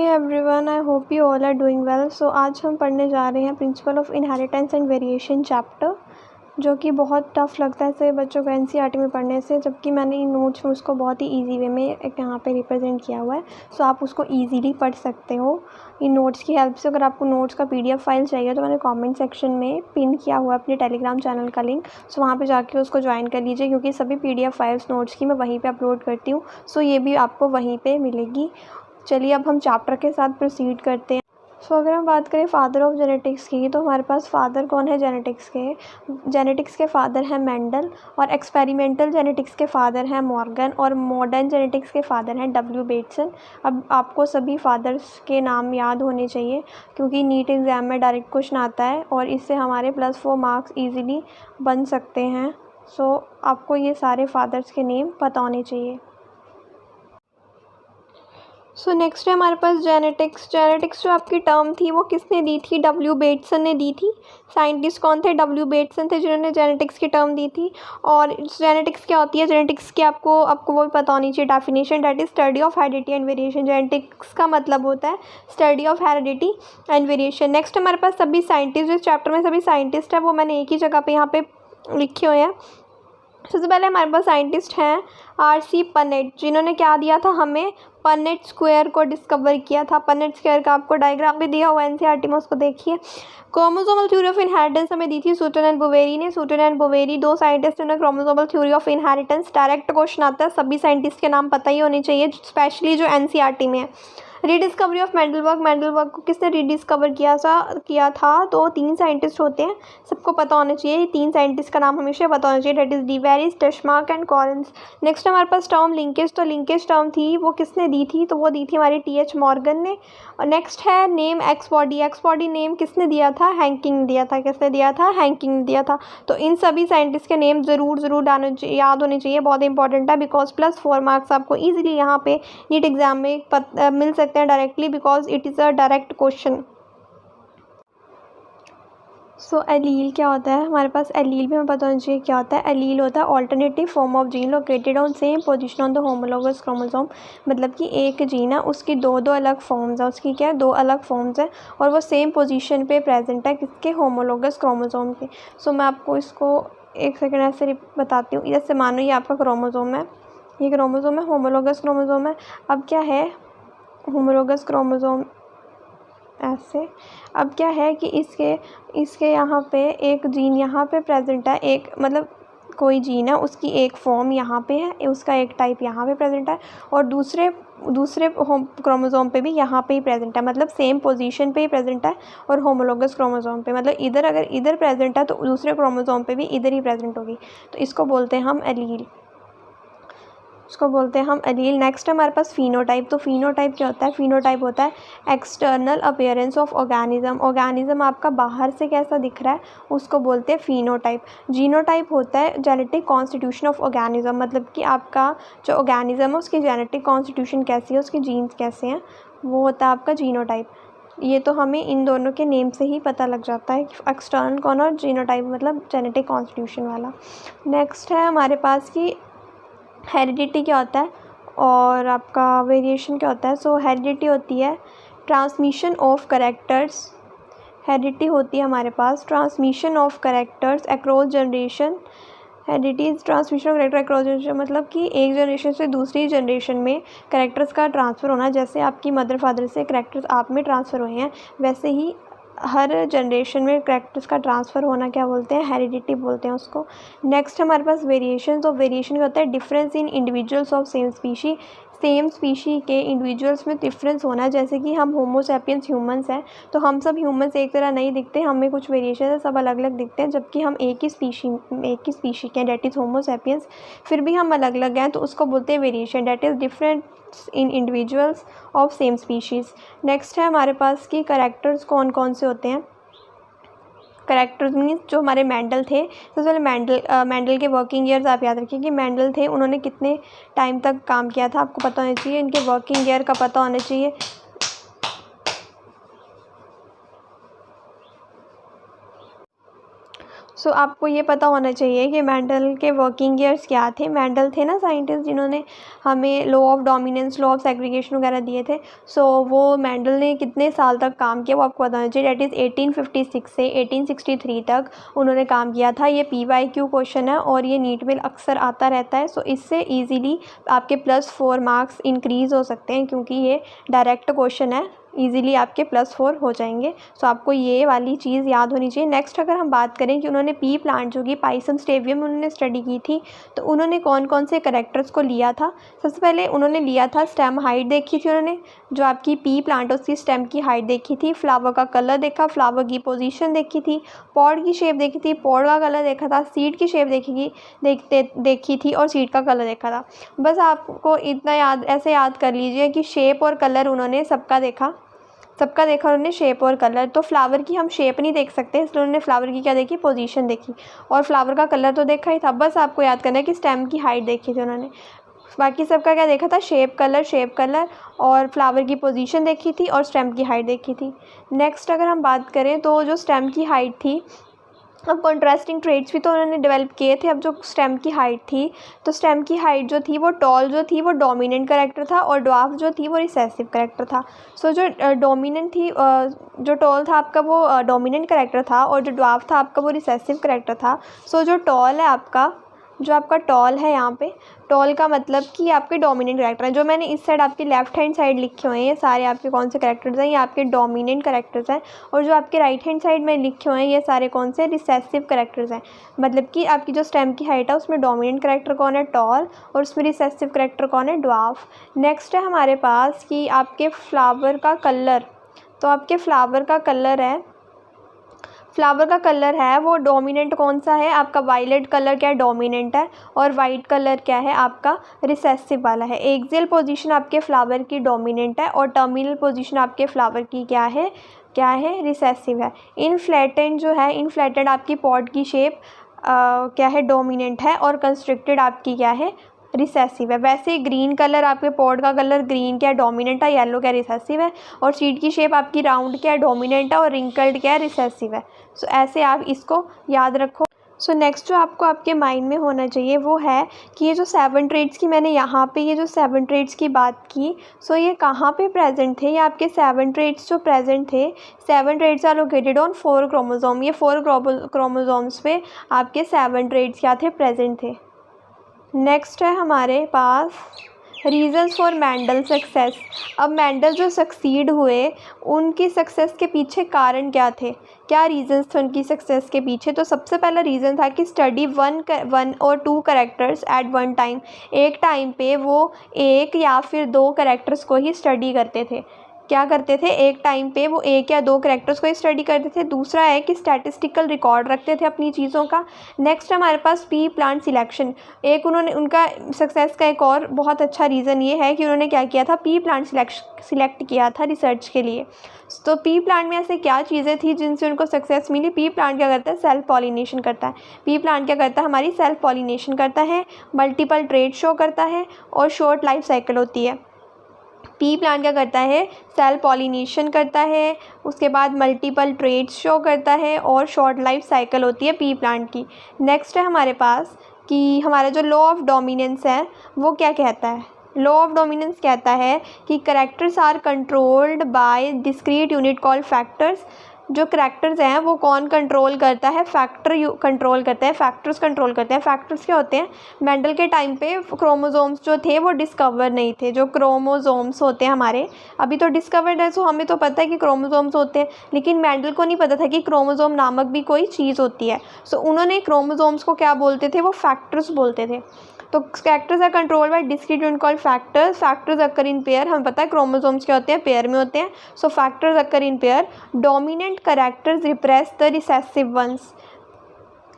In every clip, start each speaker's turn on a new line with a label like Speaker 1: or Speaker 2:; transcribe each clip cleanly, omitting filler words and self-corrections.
Speaker 1: Everyone, I hope you all are doing well. So आज हम पढ़ने जा रहे हैं principle of inheritance and variation chapter, जो कि बहुत टफ लगता है से बच्चों को एनसीईआरटी में पढ़ने से, जबकि मैंने इन नोट्स में उसको बहुत ही इजी वे में एक यहाँ पे रिप्रेजेंट किया हुआ है। सो आप उसको इजीली पढ़ सकते हो इन नोट्स की हेल्प से। अगर आपको नोट्स का पीडीएफ फाइल चाहिए तो मैंने कमेंट सेक्शन में पिन किया हुआ है अपने टेलीग्राम चैनल का लिंक। सो वहाँ पे जाके उसको ज्वाइन कर लीजिए, क्योंकि सभी पीडीएफ फाइल्स नोट्स की मैं वहीं पे अपलोड करती हूँ। सो ये भी आपको वहीं पे मिलेगी। चलिए अब हम चैप्टर के साथ प्रोसीड करते हैं। सो अगर हम बात करें फादर ऑफ जेनेटिक्स की, तो हमारे पास फादर कौन है जेनेटिक्स के? जेनेटिक्स के फादर हैं मेंडल, और एक्सपेरिमेंटल जेनेटिक्स के फादर हैं मॉर्गन, और मॉडर्न जेनेटिक्स के फादर हैं डब्ल्यू बेटसन। अब आपको सभी फादर्स के नाम याद होने चाहिए, क्योंकि नीट एग्ज़ाम में डायरेक्ट क्वेश्चन आता है और इससे हमारे +4 मार्क्स ईजिली बन सकते हैं। सो आपको ये सारे फादर्स के नेम पता होने चाहिए। सो नेक्स्ट है हमारे पास जेनेटिक्स। जेनेटिक्स जो आपकी टर्म थी वो किसने दी थी? डब्ल्यू बेटसन ने दी थी। साइंटिस्ट कौन थे? डब्ल्यू बेटसन थे, जिन्होंने जेनेटिक्स की टर्म दी थी। और जेनेटिक्स क्या होती है? जेनेटिक्स की आपको वो भी पता होनी चाहिए definition, that is study of heredity and variation. Genetics का मतलब होता है study of heredity and variation. Next हमारे पास सभी साइंटिस्ट, जो चैप्टर में सभी साइंटिस्ट है वो मैंने एक ही जगह पे यहाँ पे लिखे हुए हैं। सबसे पहले हमारे पास साइंटिस्ट हैं आर.सी. पनेट, जिन्होंने क्या दिया था हमें? पनेट स्क्वायर को डिस्कवर किया था। पनेट स्क्वायर का आपको डायग्राम भी दिया हुआ है एनसीईआरटी में, उसको देखिए। क्रोमोसोमल थ्योरी ऑफ इनहेरिटेंस हमें दी थी सूटन एंड बोवेरी ने। सूटन एंड बोवेरी दो साइंटिस्ट ने chromosomal theory of inheritance. Direct question आता है, सभी साइंटिस्ट के नाम पता ही होने चाहिए, स्पेशली जो एनसीईआरटी में है। Rediscovery of मेंडलबर्ग। मेंडलबर्ग को किसने रीडिस्कवर किया था? तो 3 साइंटिस्ट होते हैं, सबको पता होना चाहिए। 3 साइंटिस्ट का नाम हमेशा पता होना चाहिए, that is de Vries, Tschermak and Correns. Next हमारे पास टर्म लिंकेज। तो लिंकेज टर्म थी वो किसने दी थी? तो वो दी थी हमारी टी.एच. मॉर्गन ने। और नेक्स्ट है name x body. X body name किसने दिया था? हैंकिंग दिया था। किसने दिया था? हैंकिंग दिया था। तो इन सभी साइंटिस्ट के नेम ज़रूर याद होने चाहिए, बहुत इंपॉर्टेंट है, बिकॉज +4 मार्क्स आपको ईजिली यहाँ पे नीट एग्जाम में मिल सकते हैं directly, because it is a direct question. So allele क्या होता है? हमारे पास एलील भी हमें पता होना चाहिए क्या होता है। एलील होता है alternative form of gene located on same position on the homologous chromosome. मतलब कि एक जीन है, उसकी दो अलग फॉर्म्स है, उसकी क्या है? 2 अलग फॉर्म्स है, और वो सेम पोजीशन पे प्रेजेंट है, किसके? होमोलोगस क्रोमोसोम के। सो मैं आपको इसको एक सेकेंड ऐसे बताती हूँ। जैसे मानो ये आपका क्रोमोसोम है, ये क्रोमोसोम है, होमोलोगस क्रोमोसोम है। अब क्या है? होमोलोगस क्रोमोसोम ऐसे। अब क्या है कि इसके यहाँ पे एक जीन यहाँ पे प्रेजेंट है, एक मतलब कोई जीन है, उसकी एक फॉर्म यहाँ पे है, उसका एक टाइप यहाँ पे प्रेजेंट है, और दूसरे क्रोमोसोम पे भी यहाँ पे ही प्रेजेंट है, मतलब सेम पोजीशन पे ही प्रेजेंट है। और होमोलोगस क्रोमोसोम पे मतलब इधर, अगर इधर प्रेजेंट है तो दूसरे क्रोमोसोम पे भी इधर ही प्रेजेंट होगी, तो इसको बोलते हैं हम एलील। उसको बोलते हैं हम एलील। नेक्स्ट हमारे पास फिनोटाइप। तो फिनोटाइप क्या होता है? फिनोटाइप होता है external appearance of organism. Organism आपका बाहर से कैसा दिख रहा है, उसको बोलते हैं फिनोटाइप। जीनोटाइप होता है जेनेटिक कॉन्स्टिट्यूशन ऑफ ऑर्गेनिज्म, मतलब कि आपका जो ऑर्गेनिज्म है उसकी जेनेटिक कॉन्स्टिट्यूशन कैसी है, उसके जीन्स कैसे हैं, वो होता है आपका जीनोटाइप। ये तो हमें इन दोनों के नेम से ही पता लग जाता है कि एक्सटर्नल कौन और जीनोटाइप मतलब जेनेटिक कॉन्स्टिट्यूशन वाला। नेक्स्ट है हमारे पास कि हेरिडिटी क्या होता है और आपका वेरिएशन क्या होता है। सो हेरिडिटी होती है ट्रांसमिशन ऑफ कैरेक्टर्स। हेरिडिटी होती है हमारे पास transmission of characters across generation. Heredity is transmission of character across generation, मतलब कि एक जनरेशन से दूसरी जनरेशन में कैरेक्टर्स का ट्रांसफ़र होना। जैसे आपकी मदर फादर से कैरेक्टर्स आप में ट्रांसफ़र हुए हैं, वैसे ही हर जनरेशन में कैरेक्टर्स का ट्रांसफ़र होना क्या बोलते हैं? हेरिडिटी बोलते हैं उसको। नेक्स्ट हमारे पास वेरिएशन। तो वेरिएशन क्या होता है? Difference in individuals of same species. Same species के इंडिविजुअल्स में डिफरेंस होना। जैसे कि हम होमो सैपियंस ह्यूमंस हैं, तो हम सब ह्यूमंस एक तरह नहीं दिखते, हमें कुछ वेरिएशन है, सब अलग अलग दिखते हैं, जबकि हम एक ही स्पीशी के, डेट इज़ होमो सैपियंस, फिर भी हम अलग अलग हैं, तो उसको बोलते हैं variation, that is difference in individuals of same species. Next है हमारे पास कि कैरेक्टर्स कौन कौन से होते हैं। कैरेक्टर्स मीन्स जो हमारे मेंडल थे, सबसे पहले मेंडल के वर्किंग ईयर्स आप याद रखिए कि मेंडल थे, उन्होंने कितने टाइम तक काम किया था आपको पता होना चाहिए, इनके वर्किंग ईयर का पता होना चाहिए। सो आपको ये पता होना चाहिए कि मेंडल के वर्किंग ईयर्स क्या थे। मेंडल थे ना साइंटिस्ट जिन्होंने हमें law of dominance, law of segregation वगैरह दिए थे। सो वो मेंडल ने कितने साल तक काम किया वो आपको पता होना चाहिए। डेट इज़ 1856 से 1863 तक उन्होंने काम किया था। ये PYQ क्वेश्चन है और ये नीट में अक्सर आता रहता है। सो इससे ईजीली आपके +4 मार्क्स इंक्रीज़ हो सकते हैं क्योंकि ये डायरेक्ट क्वेश्चन है, ईज़िली आपके +4 हो जाएंगे। सो आपको ये वाली चीज़ याद होनी चाहिए। नेक्स्ट अगर हम बात करें कि उन्होंने पी प्लांट जो कि पाइसम स्टेवियम उन्होंने स्टडी की थी, तो उन्होंने कौन कौन से करैक्टर्स को लिया था। सबसे पहले उन्होंने लिया था स्टेम हाइट देखी थी उन्होंने, जो आपकी पी प्लांट उसकी स्टेम की हाइट देखी थी, फ्लावर का कलर देखा, फ्लावर की पोजीशन देखी थी, पॉड की शेप देखी थी, पॉड का कलर देखा था, सीड की शेप देखी थी और सीड का कलर देखा था। बस आपको इतना ऐसे याद कर लीजिए कि शेप और कलर उन्होंने सबका देखा उन्होंने शेप और कलर। तो फ्लावर की हम शेप नहीं देख सकते, इसलिए उन्होंने फ्लावर की क्या देखी, पोजीशन देखी, और फ्लावर का कलर तो देखा ही था। बस आपको याद करना है कि स्टेम की हाइट देखी थी उन्होंने। बाकी सबका क्या देखा था, शेप कलर और फ्लावर की पोजीशन देखी थी और स्टेम की हाइट देखी थी। नेक्स्ट अगर हम बात करें तो जो स्टेम की हाइट थी, अब कॉन्ट्रास्टिंग ट्रेड्स भी तो उन्होंने डेवलप किए थे। अब जो स्टेम की हाइट थी, तो स्टेम की हाइट जो थी वो टॉल जो थी वो डोमिनेंट कैरेक्टर था और ड्वार्फ जो थी वो रिसेसिव कैरेक्टर था। सो जो डोमिनेंट थी, जो टॉल था आपका वो डोमिनेंट कैरेक्टर था और जो ड्वार्फ था आपका वो रिसेसिव कैरेक्टर था। सो जो टॉल है आपका, जो आपका टॉल है यहाँ पे, टॉल का मतलब कि आपके डोमिनेंट कैरेक्टर हैं। जो मैंने इस साइड आपकी लेफ्ट हैंड साइड लिखे हुए हैं, ये सारे आपके कौन से कैरेक्टर्स हैं, ये आपके डोमिनेंट कैरेक्टर्स हैं। और जो आपके राइट हैंड साइड में लिखे हुए हैं, ये सारे कौन से रिसेसिव कैरेक्टर्स हैं। मतलब कि आपकी जो स्टेम की हाइट है उसमें डोमिनेंट कैरेक्टर कौन है, टॉल, और उसमें रिसेसिव कैरेक्टर कौन है, ड्वार्फ। नेक्स्ट है हमारे पास कि आपके फ्लावर का कलर। तो आपके फ्लावर का कलर है वो डोमिनेंट कौन सा है आपका, वायलेट कलर क्या है, डोमिनेंट है, और वाइट कलर क्या है आपका, रिसेसिव वाला है। एक्सियल पोजीशन आपके फ्लावर की डोमिनेंट है और टर्मिनल पोजीशन आपके फ्लावर की क्या है, रिसेसिव है। इनफ्लैटेंड जो है, इनफ्लैटेंड आपकी पॉड की शेप क्या है, डोमिनेंट है, और कंस्ट्रिक्टेड आपकी क्या है, रिसेसिव है। वैसे ग्रीन कलर, आपके पॉड का कलर ग्रीन क्या है, डोमिनेंट है, येलो क्या रिसेसिव है, और सीड की शेप आपकी राउंड क्या है, डोमिनेंट है, और रिंकल्ड क्या है, रिसेसिव है। सो ऐसे आप इसको याद रखो। सो नेक्स्ट जो आपको आपके माइंड में होना चाहिए वो है कि ये जो 7 ट्रेड्स की मैंने यहाँ पे ये जो 7 ट्रेड्स की बात की, सो ये कहाँ पे प्रेजेंट थे। ये आपके 7 ट्रेड्स जो प्रेजेंट थे, 7 traits are located on 4 chromosome. ये 4 क्रोमोसोम्स पे आपके 7 ट्रेड्स क्या थे, प्रेजेंट थे। नेक्स्ट है हमारे पास रीज़न्स फॉर मेंडल सक्सेस। अब मेंडल जो सक्सीड हुए, उनकी सक्सेस के पीछे कारण क्या थे, क्या रीज़न्स थे उनकी सक्सेस के पीछे। तो सबसे पहला रीज़न था कि स्टडी वन और 2 कैरेक्टर्स एट वन टाइम। एक टाइम पे वो 1 या फिर 2 कैरेक्टर्स को ही स्टडी करते थे। क्या करते थे, एक टाइम पे वो 1 या 2 कैरेक्टर्स को ही स्टडी करते थे। दूसरा है कि स्टैटिस्टिकल रिकॉर्ड रखते थे अपनी चीज़ों का। नेक्स्ट हमारे पास पी प्लांट सिलेक्शन। एक उन्होंने, उनका सक्सेस का एक और बहुत अच्छा रीज़न ये है कि उन्होंने क्या किया था, पी प्लांट सिलेक्ट किया था रिसर्च के लिए। तो पी प्लांट में ऐसे क्या चीज़ें थी जिनसे उनको सक्सेस मिली। पी प्लांट क्या करता है, सेल्फ पॉलिनेशन करता है। पी प्लांट क्या करता है, हमारी सेल्फ पॉलिनेशन करता है, मल्टीपल ट्रेड शो करता है, और शॉर्ट लाइफ साइकिल होती है। पी प्लांट क्या करता है, सेल्फ पॉलिनेशन करता है, उसके बाद मल्टीपल ट्रेड्स शो करता है, और शॉर्ट लाइफ साइकिल होती है पी प्लांट की। नेक्स्ट है हमारे पास कि हमारा जो लॉ ऑफ डोमिनेंस है वो क्या कहता है। लॉ ऑफ डोमिनेंस कहता है कि characters are controlled by discrete unit called factors. जो करैक्टर्स हैं वो कौन कंट्रोल करता है, कंट्रोल करता है, फैक्टर्स कंट्रोल करते हैं। फैक्टर्स क्या होते हैं, मेंडल के टाइम पे क्रोमोसोम्स जो थे वो डिस्कवर नहीं थे। जो क्रोमोसोम्स होते हैं हमारे, अभी तो डिस्कवर्ड है, सो हमें तो पता है कि क्रोमोसोम्स होते हैं, लेकिन मेंडल को नहीं पता था कि क्रोमोसोम नामक भी कोई चीज़ होती है। सो उन्होंने क्रोमोसोम्स को क्या बोलते थे, वो फैक्टर्स बोलते थे। तो characters are control by discrete unit called factors occur in pair. हमें पता है क्रोमोसोम्स क्या होते हैं, पेयर में होते हैं। So factors occur in pair. Dominant characters repress the recessive ones.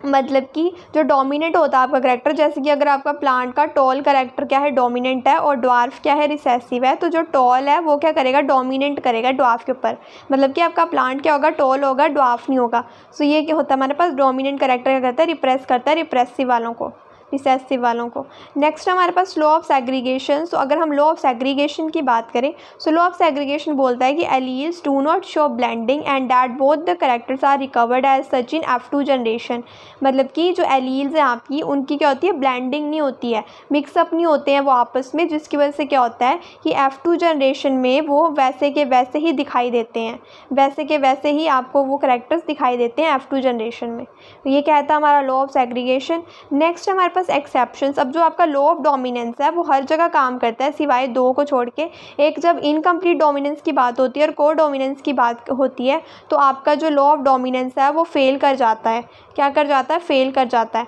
Speaker 1: मतलब कि जो डोमिनेंट होता है आपका कैरेक्टर, जैसे कि अगर आपका प्लांट का टॉल कैरेक्टर क्या है, डोमिनेंट है, और ड्वार्फ क्या है, रिसेसिव है, तो जो टॉल है वो क्या करेगा, डोमिनेंट करेगा ड्वार्फ के ऊपर। मतलब कि आपका प्लांट क्या होगा, टॉल होगा, ड्वार्फ नहीं होगा। सो ये क्या होता है हमारे पास, डोमिनेंट कैरेक्टर क्या करता है, रिप्रेस करता है रिप्रेसिव वालों को। रिसेसिव वालों को। नेक्स्ट हमारे पास लॉ ऑफ सेग्रीगेशन। तो अगर हम लॉ ऑफ सेग्रीगेशन की बात करें, सो लॉ ऑफ सेग्रीगेशन बोलता है कि alleles do not show blending and that both the characters are recovered as such in F2 generation. मतलब कि जो एलील्स हैं आपकी, उनकी क्या होती है, ब्लेंडिंग नहीं होती है, मिक्सअप नहीं होते हैं वो आपस में, जिसकी वजह से क्या होता है कि F2 जनरेशन में वो वैसे के वैसे ही दिखाई देते हैं, वैसे के वैसे ही आपको वो कैरेक्टर्स दिखाई देते हैं F2 जनरेशन में। तो ये कहता है हमारा लॉ ऑफ सेग्रीगेशन। नेक्स्ट हमारे पास एक्सेप्शंस। अब जो आपका लॉ ऑफ डोमिनेंस है वो हर जगह काम करता है सिवाय दो को छोड़ के। एक जब इनकम्प्लीट डोमिनेंस की बात होती है और को डोमिनेंस की बात होती है तो आपका जो लॉ ऑफ डोमिनेंस है वो फेल कर जाता है। क्या कर जाता है, फेल कर जाता है।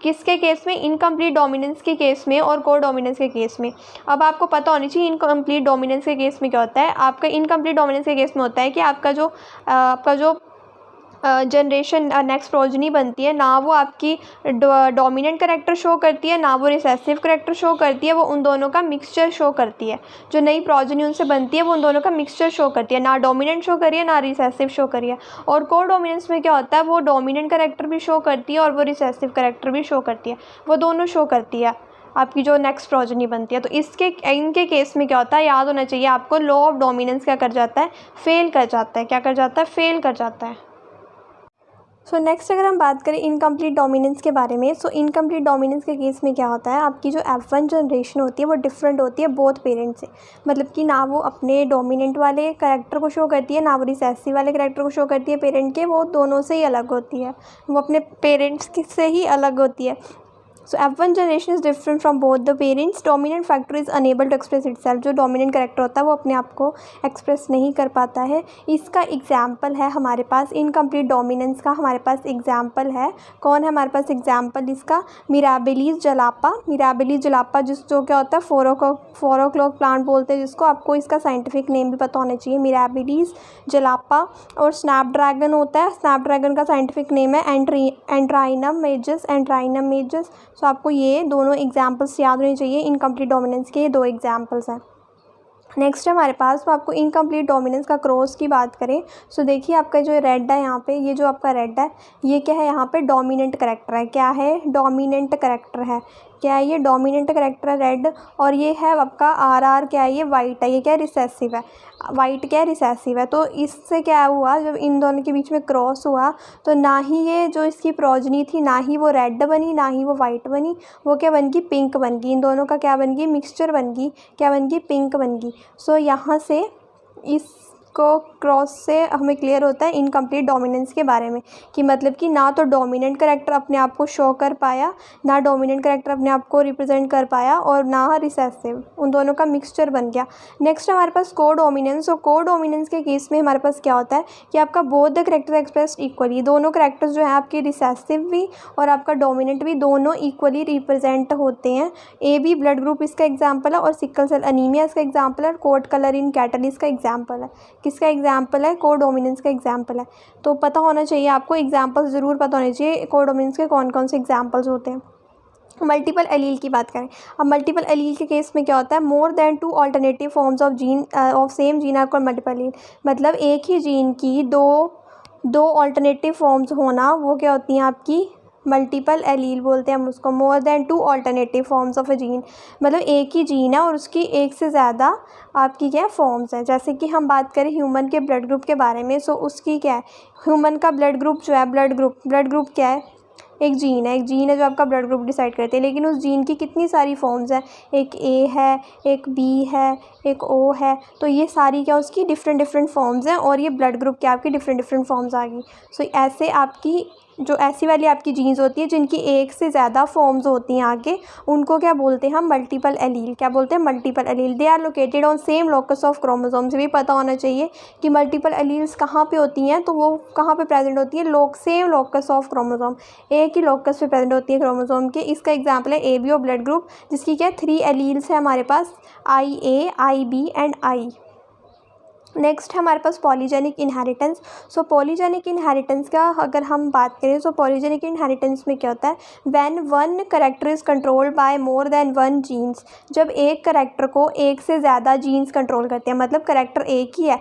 Speaker 1: किसके केस में, इनकम्प्लीट डोमिनेंस के केस में और को डोमिनेंस के केस में। अब आपको पता होनी चाहिए इनकम्प्लीट डोमिनेंस के केस में क्या होता है। आपका इनकम्प्लीट डोमिनेंस के केस में होता है कि आपका जो जनरेशन नेक्स्ट प्रोजनी बनती है ना, वो आपकी डोमिनेंट करेक्टर शो करती है ना वो रिसेसिव करेक्टर शो करती है, वो उन दोनों का मिक्सचर शो करती है। जो नई प्रोजनी उनसे बनती है वो उन दोनों का मिक्सचर शो करती है, ना डोमिनेंट शो करिए ना रिसेसिव शो करिए। और को डोमिनेंस में क्या होता है, वो डोमिनेंट करेक्टर भी शो करती है और वो रिसेसिव करेक्टर भी शो करती है, वो दोनों शो करती है आपकी जो नेक्स्ट प्रोजनी बनती है। तो इनके केस में क्या होता है, याद होना चाहिए आपको, लॉ ऑफ डोमिनेंस क्या कर जाता है, फेल कर जाता है। क्या कर जाता है, फेल कर जाता है। सो नेक्स्ट अगर हम बात करें इनकम्प्लीट डोमिनेंस के बारे में, सो इनकम्प्लीट डोमिनेंस के केस में क्या होता है, आपकी जो F1 जनरेशन होती है वो डिफरेंट होती है बोथ पेरेंट्स से। मतलब कि ना वो अपने डोमिनेंट वाले कैरेक्टर को शो करती है ना वो रिसेसिव वाले कैरेक्टर को शो करती है पेरेंट के, वो दोनों से ही अलग होती है, वो अपने पेरेंट्स से ही अलग होती है। So F1 generation is different from both the parents. Dominant factor is unable to express itself. जो डोमिनेंट कैरेक्टर होता है वो अपने आप को एक्सप्रेस नहीं कर पाता है। इसका एग्जाम्पल है हमारे पास इनकम्प्लीट डोमिनेंस का, हमारे पास एग्जाम्पल है। कौन है हमारे पास एग्जाम्पल इसका, मिराबिलिस जलापा। मिराबिलिस जलापा जो क्या होता है, 4 o'clock प्लांट बोलते हैं जिसको। आपको इसका साइंटिफिक नेम भी पता होना चाहिए, मिराबिलिस जलापा। और स्नैपड्रैगन होता है, स्नैपड्रैगन का साइंटिफिक नेम है एंड्राइनम मेजस, एंड्राइनम मेजस। सो आपको ये दोनों एग्जाम्पल्स याद होने चाहिए, इनकम्प्लीट डोमिनेंस के ये दो एग्जाम्पल्स हैं। नेक्स्ट है हमारे पास, तो आपको इनकम्प्लीट डोमिनेंस का क्रॉस की बात करें, सो देखिए आपका जो रेड है यहाँ पे, ये जो आपका रेड है ये क्या है, यहाँ पे डोमिनेंट करेक्टर है। क्या है, डोमिनेंट करेक्टर है। क्या है ये, डोमिनेंट करेक्टर है रेड। और ये है आपका RR क्या है, ये वाइट है। ये क्या है, रिसेसिव है। वाइट क्या है, रिसेसिव है। तो इससे क्या हुआ, जब इन दोनों के बीच में क्रॉस हुआ तो ना ही ये जो इसकी प्रोजनी थी, ना ही वो रेड बनी ना ही वो वाइट बनी, वो क्या बन गई, पिंक बन गई। इन दोनों का क्या बन गई, मिक्सचर बन गई। क्या बन गई, पिंक बन गई। सो यहाँ से इसको क्रॉस से हमें क्लियर होता है इनकम्प्लीट डोमिनेंस के बारे में, कि मतलब कि ना तो डोमिनेंट करेक्टर अपने आप को शो कर पाया, ना डोमिनेंट करेक्टर अपने आप को रिप्रेजेंट कर पाया, और ना रिसेसिव, उन दोनों का मिक्सचर बन गया। नेक्स्ट हमारे पास को डोमिनेंस। और को डोमिनेंस के केस में हमारे पास क्या होता है कि आपका both the character expressed equally. दोनों करेक्टर्स जो हैं आपके रिसेसिव भी और आपका डोमिनेंट भी दोनों इक्वली रिप्रेजेंट होते हैं। AB ब्लड ग्रुप इसका एग्जाम्पल है, और सिकल सेल अनीमिया इसका एग्जाम्पल है, और कोट कलर इन कैटल इसका एग्जाम्पल है। किसका एग्जाम्पल है, को डोमिनेंस का एग्जाम्पल है। तो पता होना चाहिए आपको, एग्जाम्पल्स ज़रूर पता होने चाहिए को डोमिनेंस के कौन कौन से एग्जाम्पल्स होते हैं। मल्टीपल एलील की बात करें, अब मल्टीपल एलील के केस में क्या होता है, more than 2 alternative forms of gene of same gene are called multiple allele. मतलब एक ही जीन की दो अल्टरनेटिव फॉर्म्स होना, वो क्या होती हैं आपकी, मल्टीपल एलील बोलते हैं हम उसको। मोर than 2 alternative forms of a gene, मतलब एक ही जीन है और उसकी एक से ज़्यादा आपकी क्या फॉर्म्स हैं। जैसे कि हम बात करें ह्यूमन के ब्लड ग्रुप के बारे में, सो उसकी क्या है, ह्यूमन का ब्लड ग्रुप जो है, ब्लड ग्रुप क्या है, एक जीन है जो आपका ब्लड ग्रुप डिसाइड करते हैं। लेकिन उस जीन की कितनी सारी फॉर्म्स हैं, एक A है, एक B है, एक O है। तो ये सारी क्या उसकी डिफरेंट फॉर्म्स हैं, और ये ब्लड ग्रुप की आपकी डिफरेंट फॉर्म्स आ गई। सो ऐसे आपकी जो ऐसी वाली आपकी जीन्स होती है जिनकी एक से ज़्यादा फॉर्म्स होती हैं आगे, उनको क्या बोलते हैं हम, मल्टीपल एलील। क्या बोलते हैं, multiple allele. They are located on same locus of chromosomes. भी पता होना चाहिए कि मल्टीपल एलील्स कहाँ पे होती हैं, तो वो कहाँ पे प्रेजेंट होती है, सेम लोकस ऑफ क्रोमोसोम, एक ही लोकस पे प्रेजेंट होती है क्रोमोसोम के। इसका एग्जाम्पल है ABO ब्लड ग्रुप, जिसकी क्या 3 एलील्स है हमारे पास, IA, IB and I। Next है हमारे पास पॉलीजेनिक इनहेरिटेंस। सो पॉलीजेनिक इनहेरिटेंस का अगर हम बात करें, सो पॉलीजेनिक इनहेरिटेंस में क्या होता है, when one character is controlled by more than 1 genes. जब एक करेक्टर को एक से ज़्यादा जीन्स कंट्रोल करते हैं, मतलब करेक्टर एक ही है,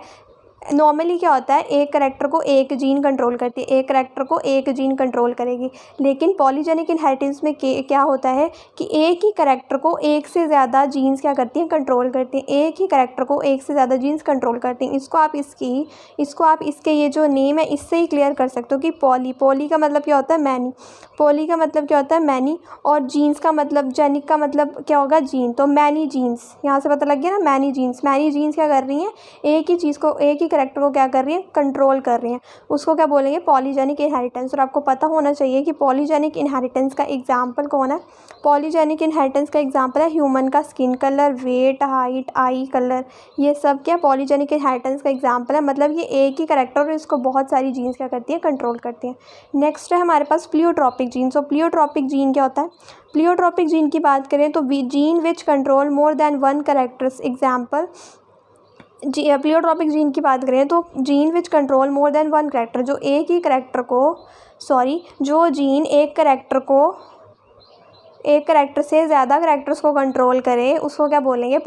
Speaker 1: नॉर्मली क्या होता है, एक करैक्टर को एक जीन कंट्रोल करती है, एक करैक्टर को एक जीन कंट्रोल करेगी। लेकिन पॉलीजेनिक इनहेरिटेंस में क्या होता है कि एक ही करैक्टर को एक से ज़्यादा जीन्स क्या करती हैं, कंट्रोल करती हैं। एक ही करैक्टर को एक से ज़्यादा जीन्स कंट्रोल करती हैं। इसको आप इसके ये जो नेम है इससे ही क्लियर कर सकते हो कि पॉली का मतलब क्या होता है, मैनी। पॉली का मतलब क्या होता है, मैनी। और जीन्स का मतलब, जेनिक का मतलब क्या होगा, जीन। तो मैनी जीन्स, यहाँ से पता लग गया ना, मैनी जीन्स क्या कर रही हैं, एक ही चीज़ को, एक ही करैक्टर को क्या कर रही हैं, कंट्रोल कर रही हैं। उसको क्या बोलेंगे, पॉलीजेनिक इनहेरिटेंस। और आपको पता होना चाहिए कि पॉलीजेनिक इनहेरिटेंस का एग्जाम्पल कौन है। पॉलीजेनिक इनहेरिटेंस का एग्जाम्पल है ह्यूमन का skin colour, weight, height, eye colour, ये सब क्या पॉलीजेनिक इनहेरिटेंस का एग्जाम्पल है। मतलब ये एक ही करैक्टर और इसको बहुत सारी जीन्स क्या करती है, कंट्रोल करती हैं। नेक्स्ट है हमारे पास प्लियोट्रॉपिक जीन। सो प्लियोट्रॉपिक जीन क्या होता है, प्लियोट्रॉपिक जीन की बात करें तो gene which control more than one characters. Example, pleiotropic gene की बात करें तो gene which control more than one character, जो एक ही करैक्टर को, जो जीन एक करैक्टर से ज़्यादा करैक्टर्स को कंट्रोल करे उसको क्या बोलेंगे,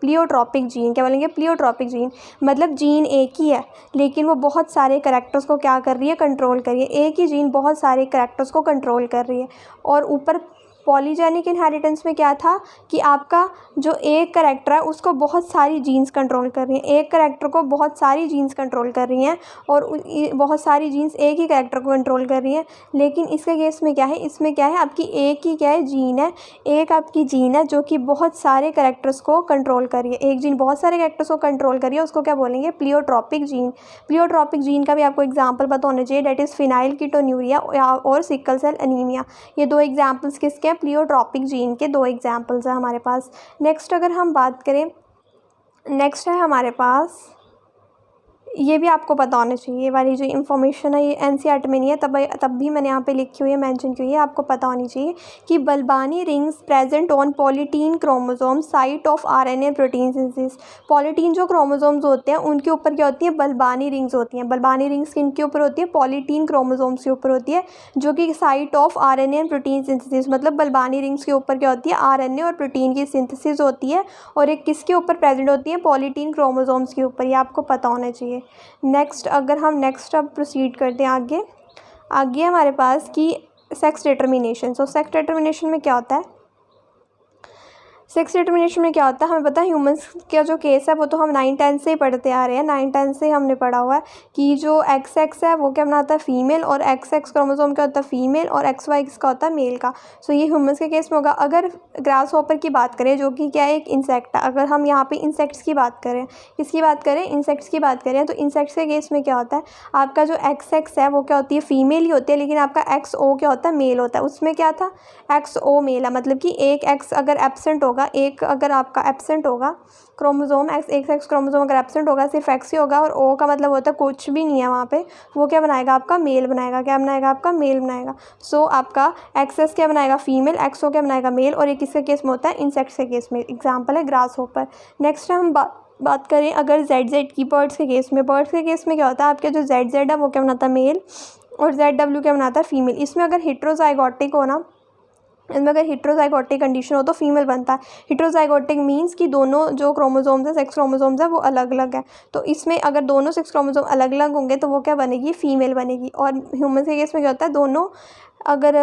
Speaker 1: प्लियोट्रॉपिक जीन। क्या बोलेंगे, प्लियोट्रॉपिक जीन। मतलब जीन एक ही है लेकिन वो बहुत सारे करैक्टर्स को क्या कर रही है, कंट्रोल कर रही है। एक ही जीन बहुत सारे करैक्टर्स को कंट्रोल कर रही है। और ऊपर पॉलीजेनिक इनहेरिटेंस में क्या था कि आपका जो एक करैक्टर है उसको बहुत सारी जीन्स कंट्रोल कर रही हैं, एक करैक्टर को बहुत सारी जीन्स कंट्रोल कर रही हैं और बहुत सारी जीन्स एक ही करैक्टर को कंट्रोल कर रही हैं। लेकिन इसके केस में क्या है, इसमें क्या है, आपकी एक ही क्या है, जीन है। एक आपकी जीन है जो कि बहुत सारे करैक्टर्स को कंट्रोल कर रही है। एक जीन बहुत सारे करैक्टर्स को कंट्रोल कर रही है, उसको क्या बोलेंगे, प्लियोट्रॉपिक जीन। प्लियोट्रॉपिक जीन का भी आपको एग्जाम्पल पता होना चाहिए, डेट इज़ फिनाइलकीटोन्यूरिया और सिकल सेल एनीमिया। ये दो एग्जाम्पल्स किसके, प्लियोट्रॉपिक जीन के दो एग्जाम्पल्स हैं हमारे पास। नेक्स्ट अगर हम बात करें, नेक्स्ट है हमारे पास, ये भी आपको पता होना चाहिए, ये वाली जो इन्फॉर्मेशन है ये एनसीईआरटी में नहीं है, तब भी मैंने यहाँ पे लिखी हुई है, मेंशन की हुई है, आपको पता होनी चाहिए कि Balbiani rings present on polytene chromosome site of RNA protein synthesis. Polytene जो क्रोमोसोम्स होते हैं उनके ऊपर क्या होती है, बल्बानी रिंग्स होती हैं। बल्बानी रिंग्स किनके ऊपर होती है, पॉलीटीन क्रोमोसोम्स के ऊपर होती है, जो कि site of RNA protein synthesis. मतलब बल्बानी रिंग्स के ऊपर क्या होती है, आरएनए और प्रोटीन की सिंथेसिस होती है और एक किसके ऊपर प्रेजेंट होती है, पॉलीटीन क्रोमोसोम्स के ऊपर। ये आपको पता होना चाहिए। नेक्स्ट अगर हम अब प्रोसीड करते हैं आगे हमारे पास कि सेक्स डिटर्मिनेशन। सेक्स डिटर्मिनेशन में क्या होता है, सेक्स डिटर्मिनेशन में क्या होता है, हमें पता है ह्यूमंस का जो केस है वो तो हम 9-10 से ही पढ़ते आ रहे हैं। 9-10 से हमने पढ़ा हुआ है कि जो XX है वो क्या बनाता है, फीमेल, और XX क्रोमोसोम क्या होता है, फीमेल, और XY किसका होता है, मेल का। ये ह्यूमंस के केस में होगा। अगर ग्रास हॉपर की बात करें जो कि क्या है, एक इंसेक्ट है, अगर हम यहाँ पे इंसेक्ट्स की बात करें, किसकी बात करें, इंसेक्ट्स की बात करें, तो इंसेक्ट्स के केस में क्या होता है, आपका जो XX है वो क्या होती है, फीमेल ही होती है, लेकिन आपका XO क्या होता है, मेल होता है। उसमें क्या था, XO मेल है, मतलब कि एक X अगर एब्सेंट होगा, एक अगर आपका एब्सेंट होगा क्रोमोसोम, एक एक्स क्रोमोसोम अगर एब्सेंट होगा, सिर्फ X ही होगा, और O का मतलब होता है कुछ भी नहीं है वहाँ पे, वो क्या बनाएगा, आपका मेल बनाएगा। क्या बनाएगा, आपका मेल बनाएगा। आपका XS क्या बनाएगा, फीमेल, XO क्या बनाएगा, मेल। और ये किसके केस में होता है, इंसेक्ट्स के केस में। एग्जाम्पल है ग्रास हॉपर। नेक्स्ट हम बात करें अगर ZZ की, बर्ड्स के केस में। बर्ड्स के केस में क्या होता है, आपके जो ZZ है वो क्या बनाता है, मेल, और ZW क्या बनाता है, फीमेल। इसमें अगर हेट्रोजाइगोटिक हो ना, इसमें अगर हेट्रोजाइगोटिक कंडीशन हो तो फीमेल बनता है। हेट्रोजाइगोटिक मींस कि दोनों जो क्रोमोसोम्स है, सेक्स क्रोमोसोम्स है, वो अलग अलग है। तो इसमें अगर दोनों सेक्स क्रोमोसोम अलग अलग होंगे तो वो क्या बनेगी, फीमेल बनेगी। और ह्यूमन के केस में क्या होता है, दोनों अगर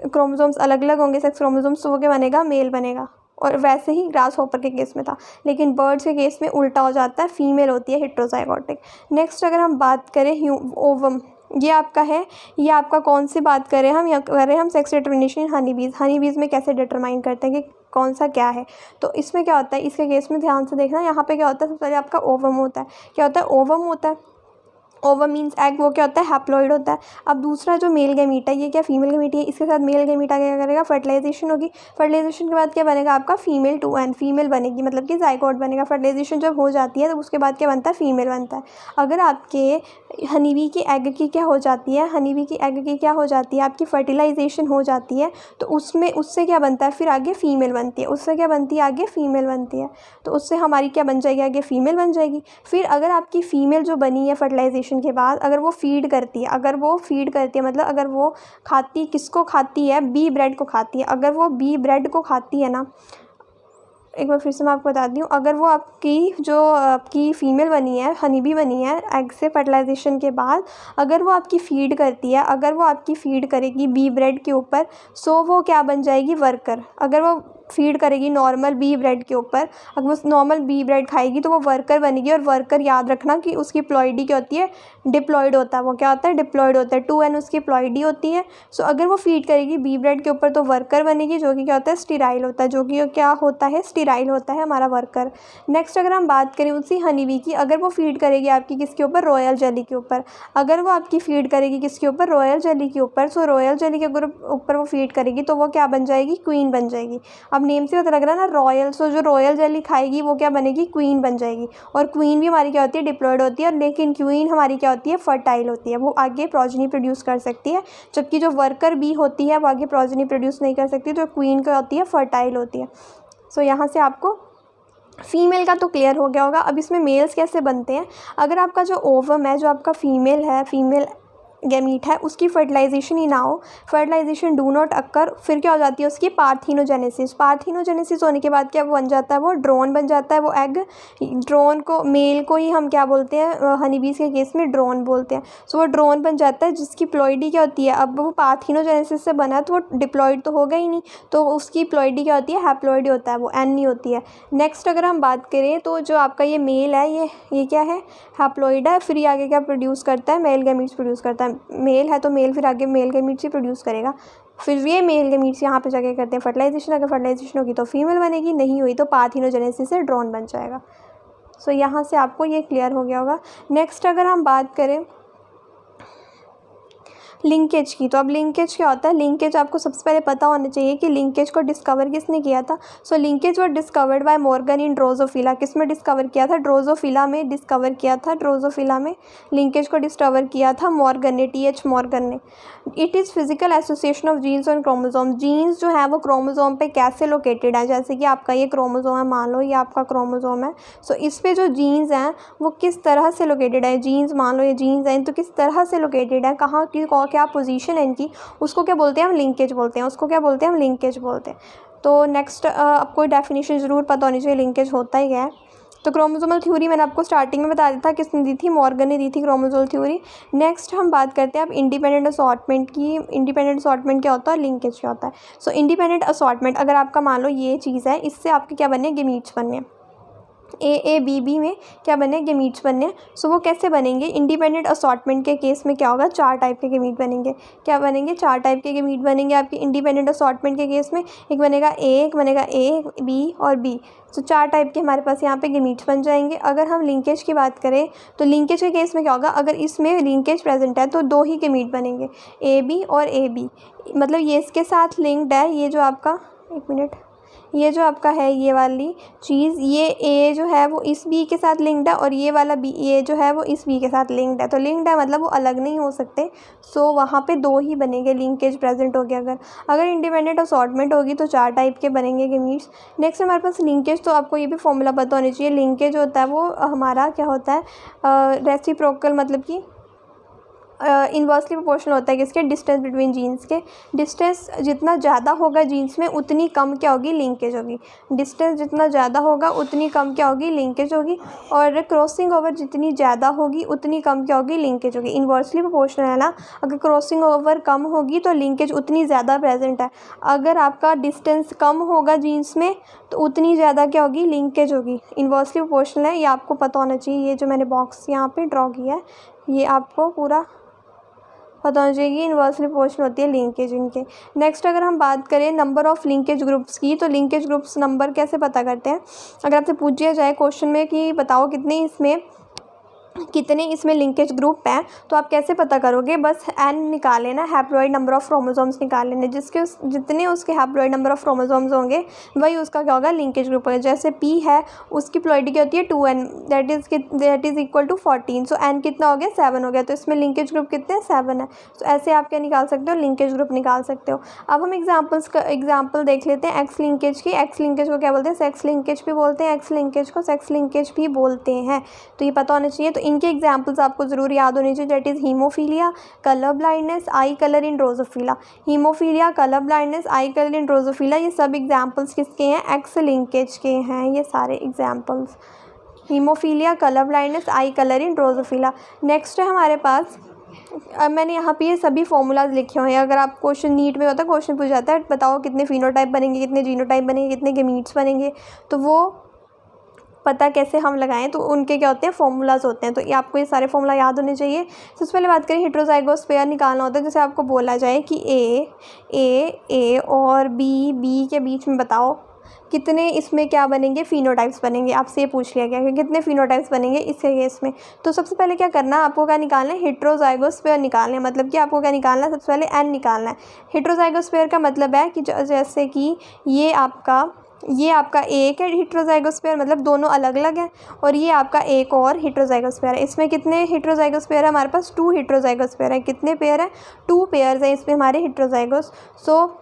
Speaker 1: क्रोमोसोम्स अलग अलग होंगे, सेक्स क्रोमोसोम्स, तो वो क्या बनेगा, मेल बनेगा। और वैसे ही ग्रास हॉपर के केस में था, लेकिन बर्ड्स के केस में उल्टा हो जाता है, फीमेल होती है हेट्रोजाइगोटिक। नेक्स्ट अगर हम बात करें ओवम, ये आपका है, ये आपका कौन सी बात करें हम, या करें हम सेक्स डिटर्मिनेशन हनी बीज में कैसे डिटरमाइन करते हैं कि कौन सा क्या है। तो इसमें क्या होता है, इसके केस में ध्यान से देखना, यहाँ पे क्या होता है, सबसे पहले आपका ओवम होता है। क्या होता है, ओवम होता है। ओवम मीन्स एग, वो क्या होता है, हैप्लॉइड होता है। अब दूसरा जो मेल गैमीट है, ये क्या फीमेल गैमीट है, इसके साथ मेल गैमीट आगे क्या करेगा, फर्टिलाइजेशन होगी। फर्टिलाइजेशन के बाद क्या बनेगा, आपका फीमेल टू एन, फीमेल बनेगी, मतलब कि जाइगोट बनेगा। फर्टिलाइजेशन जब हो जाती है तो उसके बाद क्या बनता है, फीमेल बनता है। अगर आपके हनीबी की एग की क्या हो जाती है, हनीबी की एग की क्या हो जाती है, आपकी फर्टिलाइजेशन हो जाती है, तो उससे क्या बनता है, फिर आगे फीमेल बनती है। उससे क्या बनती है, आगे फीमेल बनती है। तो उससे हमारी क्या बन जाएगी, आगे फीमेल बन जाएगी। फिर अगर आपकी फीमेल जो बनी है फर्टिलाइजेशन के बाद, अगर वो फीड करती है, मतलब अगर वो खाती, किसको खाती है, बी ब्रेड को खाती है। अगर वो बी ब्रेड को खाती है ना, एक बार फिर से मैं आपको बताती हूँ, अगर वो आपकी फ़ीमेल बनी है, हनी बी बनी है एग से फर्टिलाइजेशन के बाद, अगर वो आपकी फ़ीड करती है, अगर वो आपकी फ़ीड करेगी बी ब्रेड के ऊपर, सो वो क्या बन जाएगी, वर्कर। अगर वो फ़ीड करेगी नॉर्मल बी ब्रेड के ऊपर, अगर वो नॉर्मल बी ब्रेड खाएगी तो वो वर्कर बनेगी। और वर्कर याद रखना कि उसकी प्लॉइडी क्या होती है, डिप्लॉयड होता है। वो क्या होता है, डिप्लॉयड होता है। 2n उसकी प्लॉइडी होती है। सो अगर वो फीड करेगी बी ब्रेड के ऊपर तो वर्कर बनेगी, जो कि क्या होता है, स्टीराइल होता है, जो कि क्या होता है, स्टीराइल होता है हमारा वर्कर। नेक्स्ट अगर हम बात करें उसी हनी बी की, अगर वो फीड करेगी आपकी किसके ऊपर, रॉयल जेली के ऊपर, अगर वो आपकी फीड करेगी किसके ऊपर, रॉयल जेली के ऊपर, सो रॉयल जेली के ऊपर वो फीड करेगी तो वो क्या बन जाएगी, क्वीन बन जाएगी। अब नेम से पता लग रहा है ना, रॉयल, सो जो रॉयल जेली खाएगी वो क्या बनेगी, क्वीन बन जाएगी। और क्वीन भी हमारी क्या होती है, डिप्लॉयड होती है, लेकिन क्वीन हमारी क्या होती है, फर्टाइल होती है, वो आगे प्रोजेनी प्रोड्यूस कर सकती है। जबकि जो वर्कर बी होती है वो आगे प्रोजेनी प्रोड्यूस नहीं कर सकती, जो क्वीन क्या होती है, फर्टाइल होती है। सो यहाँ से आपको फीमेल का तो क्लियर हो गया होगा। अब इसमें मेल्स कैसे बनते हैं, अगर आपका जो ओवम है, जो आपका फीमेल है, फीमेल गैमीट है, उसकी फर्टिलाइजेशन ही ना हो, फर्टिलाइजेशन डू नॉट अक्कर, फिर क्या हो जाती है उसकी पार्थिनोजेनेसिस। पार्थिनोजेनेसिस होने के बाद क्या बन जाता है, वो ड्रोन बन जाता है। वो एग ड्रोन को, मेल को ही हम क्या बोलते हैं, हनीबीज के केस में ड्रोन बोलते हैं। सो वो ड्रोन बन जाता है जिसकी प्लॉइडी क्या होती है, अब वो पार्थिनोजेनेसिस से बना तो वो डिप्लॉयड तो होगा ही नहीं, तो उसकी प्लॉइडी क्या होती है, हैप्लॉइड होता है, वो एन नहीं होती है। नेक्स्ट अगर हम बात करें तो जो आपका ये मेल है, ये क्या है, हैप्लॉइड है, फिर ये आगे क्या प्रोड्यूस करता है, मेल गैमीट्स प्रोड्यूस करता है। मेल है तो मेल फिर आगे मेल गैमीट्स ही प्रोड्यूस करेगा। फिर ये मेल गैमीट्स यहाँ पे जाके करते हैं फर्टिलाइजेशन। अगर फर्टिलाइजेशन होगी तो फीमेल बनेगी, नहीं हुई तो पार्थिनोजेनेसिस से ड्रोन बन जाएगा। सो यहाँ से आपको ये क्लियर हो गया होगा। नेक्स्ट अगर हम बात करें लिंकेज की, तो अब लिंकेज क्या होता है, लिंकेज आपको सबसे पहले पता होना चाहिए कि लिंकेज को डिस्कवर किसने किया था। So linkage were discovered by Morgan in Drosophila. किस में डिस्कवर किया था, ड्रोजोफिला में डिस्कवर किया था। ड्रोजोफिला में लिंकेज को डिस्कवर किया था मॉर्गन ने, TH मॉर्गन ने। It is physical association of genes on chromosome. Genes जो है वो क्रोमोसोम पे कैसे लोकेटेड है, जैसे कि आपका ये क्रोमोसोम है, मान लो ये आपका क्रोमोसोम है। सो इस पे जो जीन्स हैं वो किस तरह से लोकेटेड है, जीन्स मान लो ये जीन्स हैं तो किस तरह से लोकेटेड है, कहाँ की क्या पोजीशन है इनकी, उसको क्या बोलते हैं हम, लिंकेज बोलते हैं। उसको क्या बोलते हैं हम, लिंकेज बोलते हैं। तो नेक्स्ट आपको डेफिनेशन ज़रूर पता होनी चाहिए लिंकेज होता ही है। तो क्रोमोसोमल थ्योरी मैंने आपको स्टार्टिंग में बता दिया था, किसने दी थी, मॉर्गन ने दी थी क्रोमोसोमल थ्योरी। नेक्स्ट हम बात करते हैं अब इंडिपेंडेंट असॉर्टमेंट की। इंडिपेंडेंट असॉर्टमेंट क्या होता है, लिंकेज क्या होता है। सो इंडिपेंडेंट असॉर्टमेंट, अगर आपका मान लो ये चीज़ है, इससे आपके क्या बने, गैमीट्स बने, ए बी बी में क्या बने, गैमीट्स बने। सो वो कैसे बनेंगे, इंडिपेंडेंट असॉर्टमेंट के केस में क्या होगा, 4 टाइप के गैमीट बनेंगे। क्या बनेंगे, 4 टाइप के गैमीट बनेंगे आपके इंडिपेंडेंट असॉर्टमेंट के केस में। एक बनेगा एक बनेगा ए, बी और बी। सो 4 टाइप के हमारे पास यहाँ पे गैमीट्स बन जाएंगे। अगर हम लिंकेज की बात करें तो लिंकेज के केस में क्या होगा, अगर इसमें लिंकेज प्रेजेंट है तो 2 ही गैमीट बनेंगे, ए बी और ए बी। मतलब ये इसके साथ लिंक्ड है, ये जो आपका, एक मिनट, ये जो आपका है ये वाली चीज़, ये ए जो है वो इस बी के साथ लिंक्ड है और ये वाला बी, ये जो है वो इस बी के साथ लिंक्ड है। तो लिंक्ड है मतलब वो अलग नहीं हो सकते। सो वहाँ पे 2 ही बनेंगे, लिंकेज प्रेजेंट हो गया। अगर इंडिपेंडेंट असॉर्टमेंट होगी तो 4 टाइप के बनेंगे गैमीट्स। नेक्स्ट हमारे पास लिंकेज, तो आपको ये भी फॉर्मूला पता होनी चाहिए। लिंकेज होता है वो हमारा क्या होता है, रेसिप्रोकल, मतलब कि इन्वर्सली प्रोपोर्शनल होता है किसके, डिस्टेंस बिटवीन जीन्स के। डिस्टेंस जितना ज़्यादा होगा जीन्स में उतनी कम क्या होगी, लिंकेज होगी। डिस्टेंस जितना ज़्यादा होगा उतनी कम क्या होगी, लिंकेज होगी। और क्रॉसिंग ओवर जितनी ज़्यादा होगी उतनी कम क्या होगी, लिंकेज होगी। इन्वर्सली प्रोपोर्शनल है ना, अगर क्रॉसिंग ओवर कम होगी तो लिंकेज उतनी ज़्यादा प्रेजेंट है। अगर आपका डिस्टेंस कम होगा जीन्स में तो उतनी ज़्यादा क्या होगी, लिंकेज होगी। इन्वर्सली प्रोपोर्शनल है, ये आपको पता होना चाहिए। ये जो मैंने बॉक्स यहाँ पे ड्रॉ किया है ये आपको पूरा पता होना चाहिए कि इन्वर्सली प्रोपोर्शनल होती है लिंकेज इनके। नेक्स्ट अगर हम बात करें नंबर ऑफ़ लिंकेज ग्रुप्स की, तो लिंकेज ग्रुप्स नंबर कैसे पता करते हैं। अगर आपसे पूछ दिया जाए क्वेश्चन में कि बताओ कितने इसमें लिंकेज ग्रुप हैं, तो आप कैसे पता करोगे, बस n निकाल लेना, हैप्लॉइड नंबर ऑफ़ क्रोमोसोम्स निकाल लेने। जितने उसके हैप्लॉइड नंबर ऑफ़ क्रोमोसोम्स होंगे वही उसका क्या होगा, लिंकेज ग्रुप होगा। जैसे p है उसकी प्लॉइडी क्या होती है 2n, that is equal to 14। So n कितना हो गया, 7 हो गया, तो इसमें लिंकेज ग्रुप कितने, 7 है। तो ऐसे आप क्या निकाल सकते हो, लिंकेज ग्रुप निकाल सकते हो। अब हम एग्जाम्पल देख लेते हैं एक्स लिंकेज की। एक्स लिंकेज को क्या बोलते हैं, सेक्स लिंकेज भी बोलते हैं, एक्स लिंकेज को सेक्स लिंकेज भी बोलते हैं। तो ये पता होना चाहिए। तो इनके एग्जाम्पल्स आपको ज़रूर याद होने चाहिए, that is haemophilia, colour blindness, I colour in Drosophila. Haemophilia, colour blindness, I colour in Drosophila, ये सब एग्जाम्पल्स किसके हैं? एक्स लिंकेज के हैं ये सारे एग्जाम्पल्स। हीमोफीलिया, कलर ब्लाइंडनेस, आई कलर इन ड्रोसोफिला। नेक्स्ट है हमारे पास, अब मैंने यहाँ पे ये सभी फॉर्मूलाज लिखे हुए हैं। अगर आप क्वेश्चन नीट में होता है, क्वेश्चन पूछ जाता है बताओ कितने फिनोटाइप बनेंगे, कितने जीनोटाइप बनेंगे, कितने गेमीट्स बनेंगे, तो वो पता कैसे हम लगाएं, तो उनके क्या होते हैं? फॉर्मूलाज होते हैं। तो ये आपको ये सारे फॉर्मूला याद होने चाहिए। सबसे पहले बात करें, हेटेरोजाइगोस पेयर निकालना होता है। जैसे आपको बोला जाए कि ए और बी के बीच में बताओ कितने इसमें क्या बनेंगे? फिनोटाइप्स बनेंगे। आपसे ये पूछ लिया गया कि कितने फिनोटाइप्स बनेंगे इसके केस में। तो सबसे पहले क्या करना है आपको? क्या निकालना है? हेटेरोजाइगोस पेयर निकालना है। मतलब कि आपको क्या निकालना है? सबसे पहले एन निकालना है। हेटेरोजाइगोस पेयर का मतलब है कि जैसे कि ये आपका एक है हेटेरोजाइगोस पेयर, मतलब दोनों अलग अलग हैं, और ये आपका एक और हेटेरोजाइगोस पेयर है। इसमें कितने हेटेरोजाइगोस पेयर है? हमारे पास 2 हेटेरोजाइगोस पेयर है। कितने पेयर है? 2 पेयर्स हैं इसमें हमारे हेटेरोजाइगोस। सो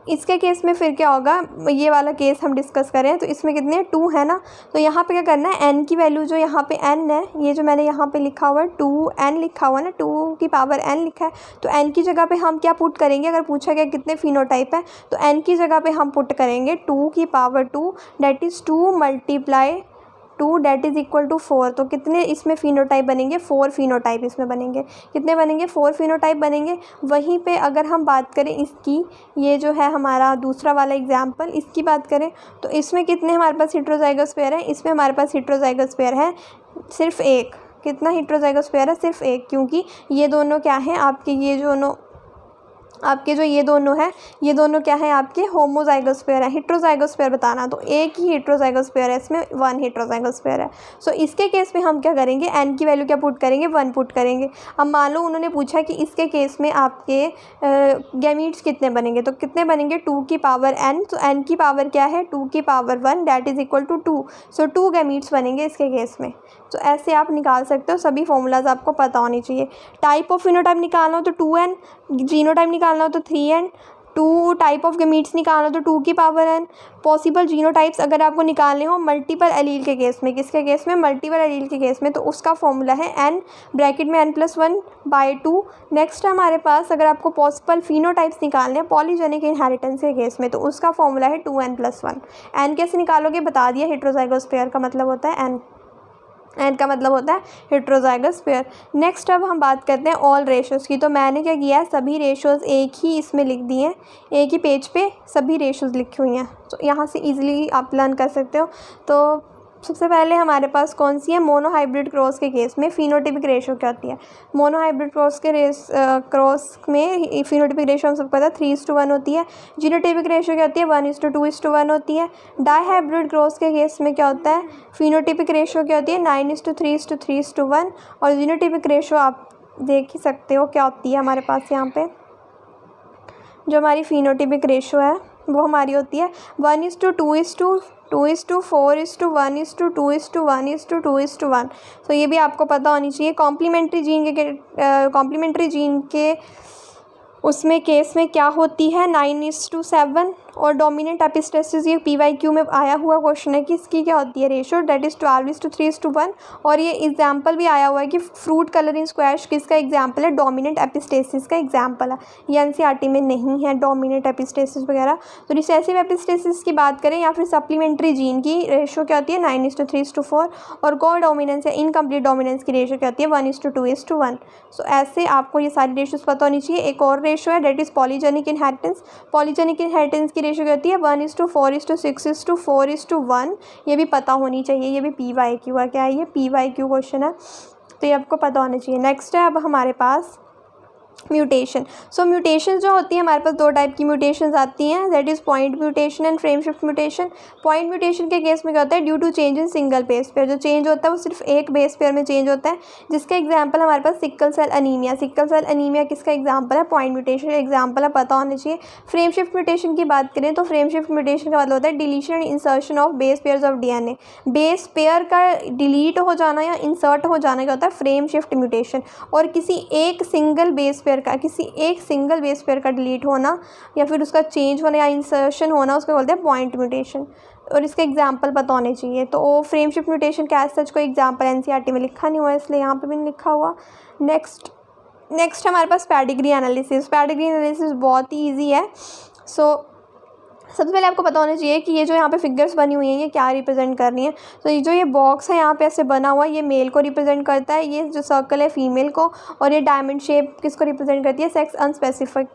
Speaker 1: इसके केस में फिर क्या होगा? ये वाला केस हम डिस्कस करें तो इसमें कितने? 2 है ना। तो यहाँ पे क्या करना है? एन की वैल्यू जो यहाँ पे एन है, ये जो मैंने यहाँ पे लिखा हुआ है 2n लिखा हुआ है ना, 2 की पावर n लिखा है, तो n की जगह पे हम क्या पुट करेंगे? अगर पूछा गया कितने फिनोटाइप है तो n की जगह पे हम पुट करेंगे 2 की power 2, that is 2 × 2 that is equal to 4। तो कितने इसमें फिनोटाइप बनेंगे? 4 फिनोटाइप इसमें बनेंगे। कितने बनेंगे? 4 फिनोटाइप बनेंगे। वहीं पे अगर हम बात करें इसकी, ये जो है हमारा दूसरा वाला एग्जाम्पल, इसकी बात करें तो इसमें कितने हमारे पास हेटेरोजाइगोस पेयर है? इसमें हमारे पास हेटेरोजाइगोस पेयर है सिर्फ एक। कितना हेटेरोजाइगोस पेयर है? सिर्फ एक, क्योंकि ये दोनों क्या हैं आपके? ये दोनों हैं, ये दोनों क्या है आपके? होमोजाइगोस पेयर है। हेटेरोजाइगोस पेयर बताना तो एक ही हेटेरोजाइगोस पेयर है, इसमें 1 हेटेरोजाइगोस पेयर है। सो इसके केस में हम क्या करेंगे? एन की वैल्यू क्या पुट करेंगे? 1 पुट करेंगे। अब मान लो उन्होंने पूछा कि इसके केस में आपके गैमीट्स कितने बनेंगे, तो कितने बनेंगे? 2 की पावर n, तो n की पावर क्या है? 2 की power 1 that is equal to 2। So 2 gametes बनेंगे इसके केस में। तो ऐसे आप निकाल सकते हो। सभी फॉर्मूलाज आपको पता होनी चाहिए। टाइप ऑफ फिनोटाइप निकालना हो तो 2n, जीनोटाइप निकालना हो तो 3n, 2 टाइप ऑफ गैमीट्स निकालना हो तो 2 की पावर n। पॉसिबल जीनोटाइप्स अगर आपको निकालने हो मल्टीपल एलील के केस में, किसके केस में? मल्टीपल एलील के केस में, तो उसका फॉर्मूला है n ब्रैकेट में n+1/2। नेक्स्ट है हमारे पास, अगर आपको पॉसिबल फिनोटाइप्स निकालने हैं पॉलीजेनिक इनहेरिटेंस के केस में, तो उसका फॉर्मूला है 2n+1। n कैसे निकालोगे? बता दिया। हेटेरोजाइगोस पेयर का मतलब होता है n का मतलब होता है हेटेरोजाइगस पेयर। नेक्स्ट अब हम बात करते हैं ऑल रेशोज़ की। तो मैंने क्या किया है? सभी रेशोज़ एक ही इसमें लिख दिए हैं, एक ही पेज पे सभी रेशोज़ लिखी हुई हैं, तो यहाँ से इजीली आप लर्न कर सकते हो। तो सबसे पहले हमारे पास कौन सी है? मोनोहाइब्रिड क्रॉस के केस में फिनोटिपिक रेशो क्या होती है? मोनोहाइब्रिड क्रॉस के क्रॉस में फिनोटिपिक रेशो हम सबको पता है 3:1 होती है। जीनोटिपिक रेशो क्या होती है? 1:2:1 होती है। डाईहाइब्रिड क्रॉस के केस में क्या होता है? फिनोटिपिक रेशो क्या होती है? 9:3:3:1। और जीनोटिपिक रेशो आप देख ही सकते हो क्या होती है हमारे पास यहाँ पे। जो हमारी फिनोटिपिक रेशो है वो हमारी होती है 1:2:4:1:1:2:1:1। तो ये भी आपको पता होनी चाहिए। कॉम्प्लीमेंट्री जीन के उसमें केस में क्या होती है? 9:7। और डोमिनेंट एपिस्टेसिस, ये PYQ में आया हुआ क्वेश्चन है कि इसकी क्या होती है रेशो? That is 12:3:1। और ये एग्जाम्पल भी आया हुआ है कि फ्रूट कलर इन स्क्वैश किसका एग्जाम्पल है? डोमिनेंट एपिस्टेसिस का एग्जाम्पल है। ये NCERT में नहीं है डोमिनेंट एपिस्टेसिस वगैरह। तो रिसेसिव एपिस्टेसिस की बात करें या फिर सप्लीमेंट्री जीन की रेशो क्या होती है? 9:3:4। और को डोमिनेंस या इनकम्प्लीट डोमिनेंस की रेशो क्या होती है? 1:2:1। सो ऐसे आपको ये सारी रेशोज़ पता होनी चाहिए। एक और रेशो है that is polygenic inheritance. Polygenic inheritance की रेशो क्या होती है? 1:4:6:4:1। ये भी पता होनी चाहिए। ये भी PYQ है। क्या है ये? PYQ क्वेश्चन है, तो ये आपको पता होना चाहिए। नेक्स्ट है अब हमारे पास म्यूटेशन। सो म्यूटेशन जो होती है हमारे पास 2 टाइप की म्यूटेशंस आती हैं, that is point mutation and frame shift mutation. Point mutation के केस में क्या होता है? Due to change in single base pair. जो चेंज होता है वो सिर्फ एक बेस पेयर में चेंज होता है, जिसका एग्जांपल हमारे पास सिकल सेल अनीमिया। सिकल सेल अनीमिया किसका एग्जांपल है? पॉइंट म्यूटेशन का एग्जांपल है, पता होना चाहिए। फ्रेम शिफ्ट म्यूटेशन की बात करें तो फ्रेम शिफ्ट म्यूटेशन का मतलब होता है deletion and insertion of base pairs of DNA। Base pair का डिलीट हो जाना या इंसर्ट हो जाना क्या होता है? Frame shift mutation. और किसी एक सिंगल बेस पेयर का, किसी एक सिंगल बेस पेयर का डिलीट होना या फिर उसका चेंज होना या इंसर्शन होना, उसको बोलते हैं पॉइंट म्यूटेशन। और इसके एग्जांपल पता होने चाहिए। तो फ्रेम शिफ्ट म्यूटेशन का एज सच कोई एग्जांपल एनसीईआरटी में लिखा नहीं हुआ है, इसलिए यहाँ पे भी नहीं लिखा हुआ। नेक्स्ट हमारे पास पेडिग्री एनालिसिस। पेडिग्री एनालिसिस बहुत ही ईजी है। सबसे पहले आपको पता होना चाहिए कि ये जो यहाँ पे फिगर्स बनी हुई हैं ये क्या रिप्रेजेंट कर रही हैं। तो ये जो ये बॉक्स है यहाँ पे ऐसे बना हुआ है, ये मेल को रिप्रेजेंट करता है, ये जो सर्कल है फीमेल को, और ये डायमंड शेप किसको रिप्रेजेंट करती है, सेक्स अनस्पेसिफाइड,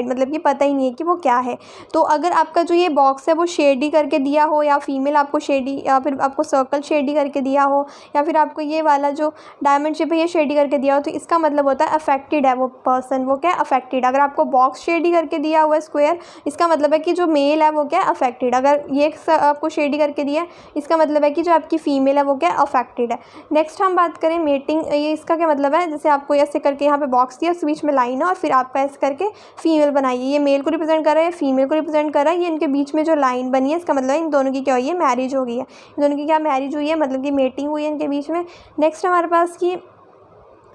Speaker 1: मतलब कि पता ही नहीं है कि वो क्या है। तो अगर आपका जो ये बॉक्स है वो शेडी करके दिया हो, या फीमेल आपको शेडी, या फिर आपको सर्कल शेडी करके दिया हो, या फिर आपको ये वाला जो डायमंड शेप है ये शेडी करके दिया हो, तो इसका मतलब होता है अफेक्टेड है वो पर्सन। वो क्या है, अफेक्टेड। अगर आपको बॉक्स शेडी करके दिया हुआ है स्क्वायर, इसका मतलब है कि जो मेल है वो क्या है, अफेक्टेड। अगर ये आपको शेडी करके दिया है, इसका मतलब है कि जो आपकी फीमेल है वो क्या है, अफेक्टेड है। नेक्स्ट हम बात करें मेटिंग। ये इसका क्या मतलब है, जैसे आपको ऐसे करके यहाँ पे बॉक्स दिया, उस बीच में लाइन है और फिर आपका ऐसे करके फीमेल बनाइए। ये मेल को रिप्रेजेंट कर रहा है, फीमेल को रिप्रेजेंट कर रहा है। ये इनके बीच में जो लाइन बनी है, इसका मतलब इन दोनों की क्या हुई है, मैरिज हो गई है। इन दोनों की क्या मैरिज हुई है, मतलब कि मेटिंग हुई है इनके बीच में। नेक्स्ट हमारे पास की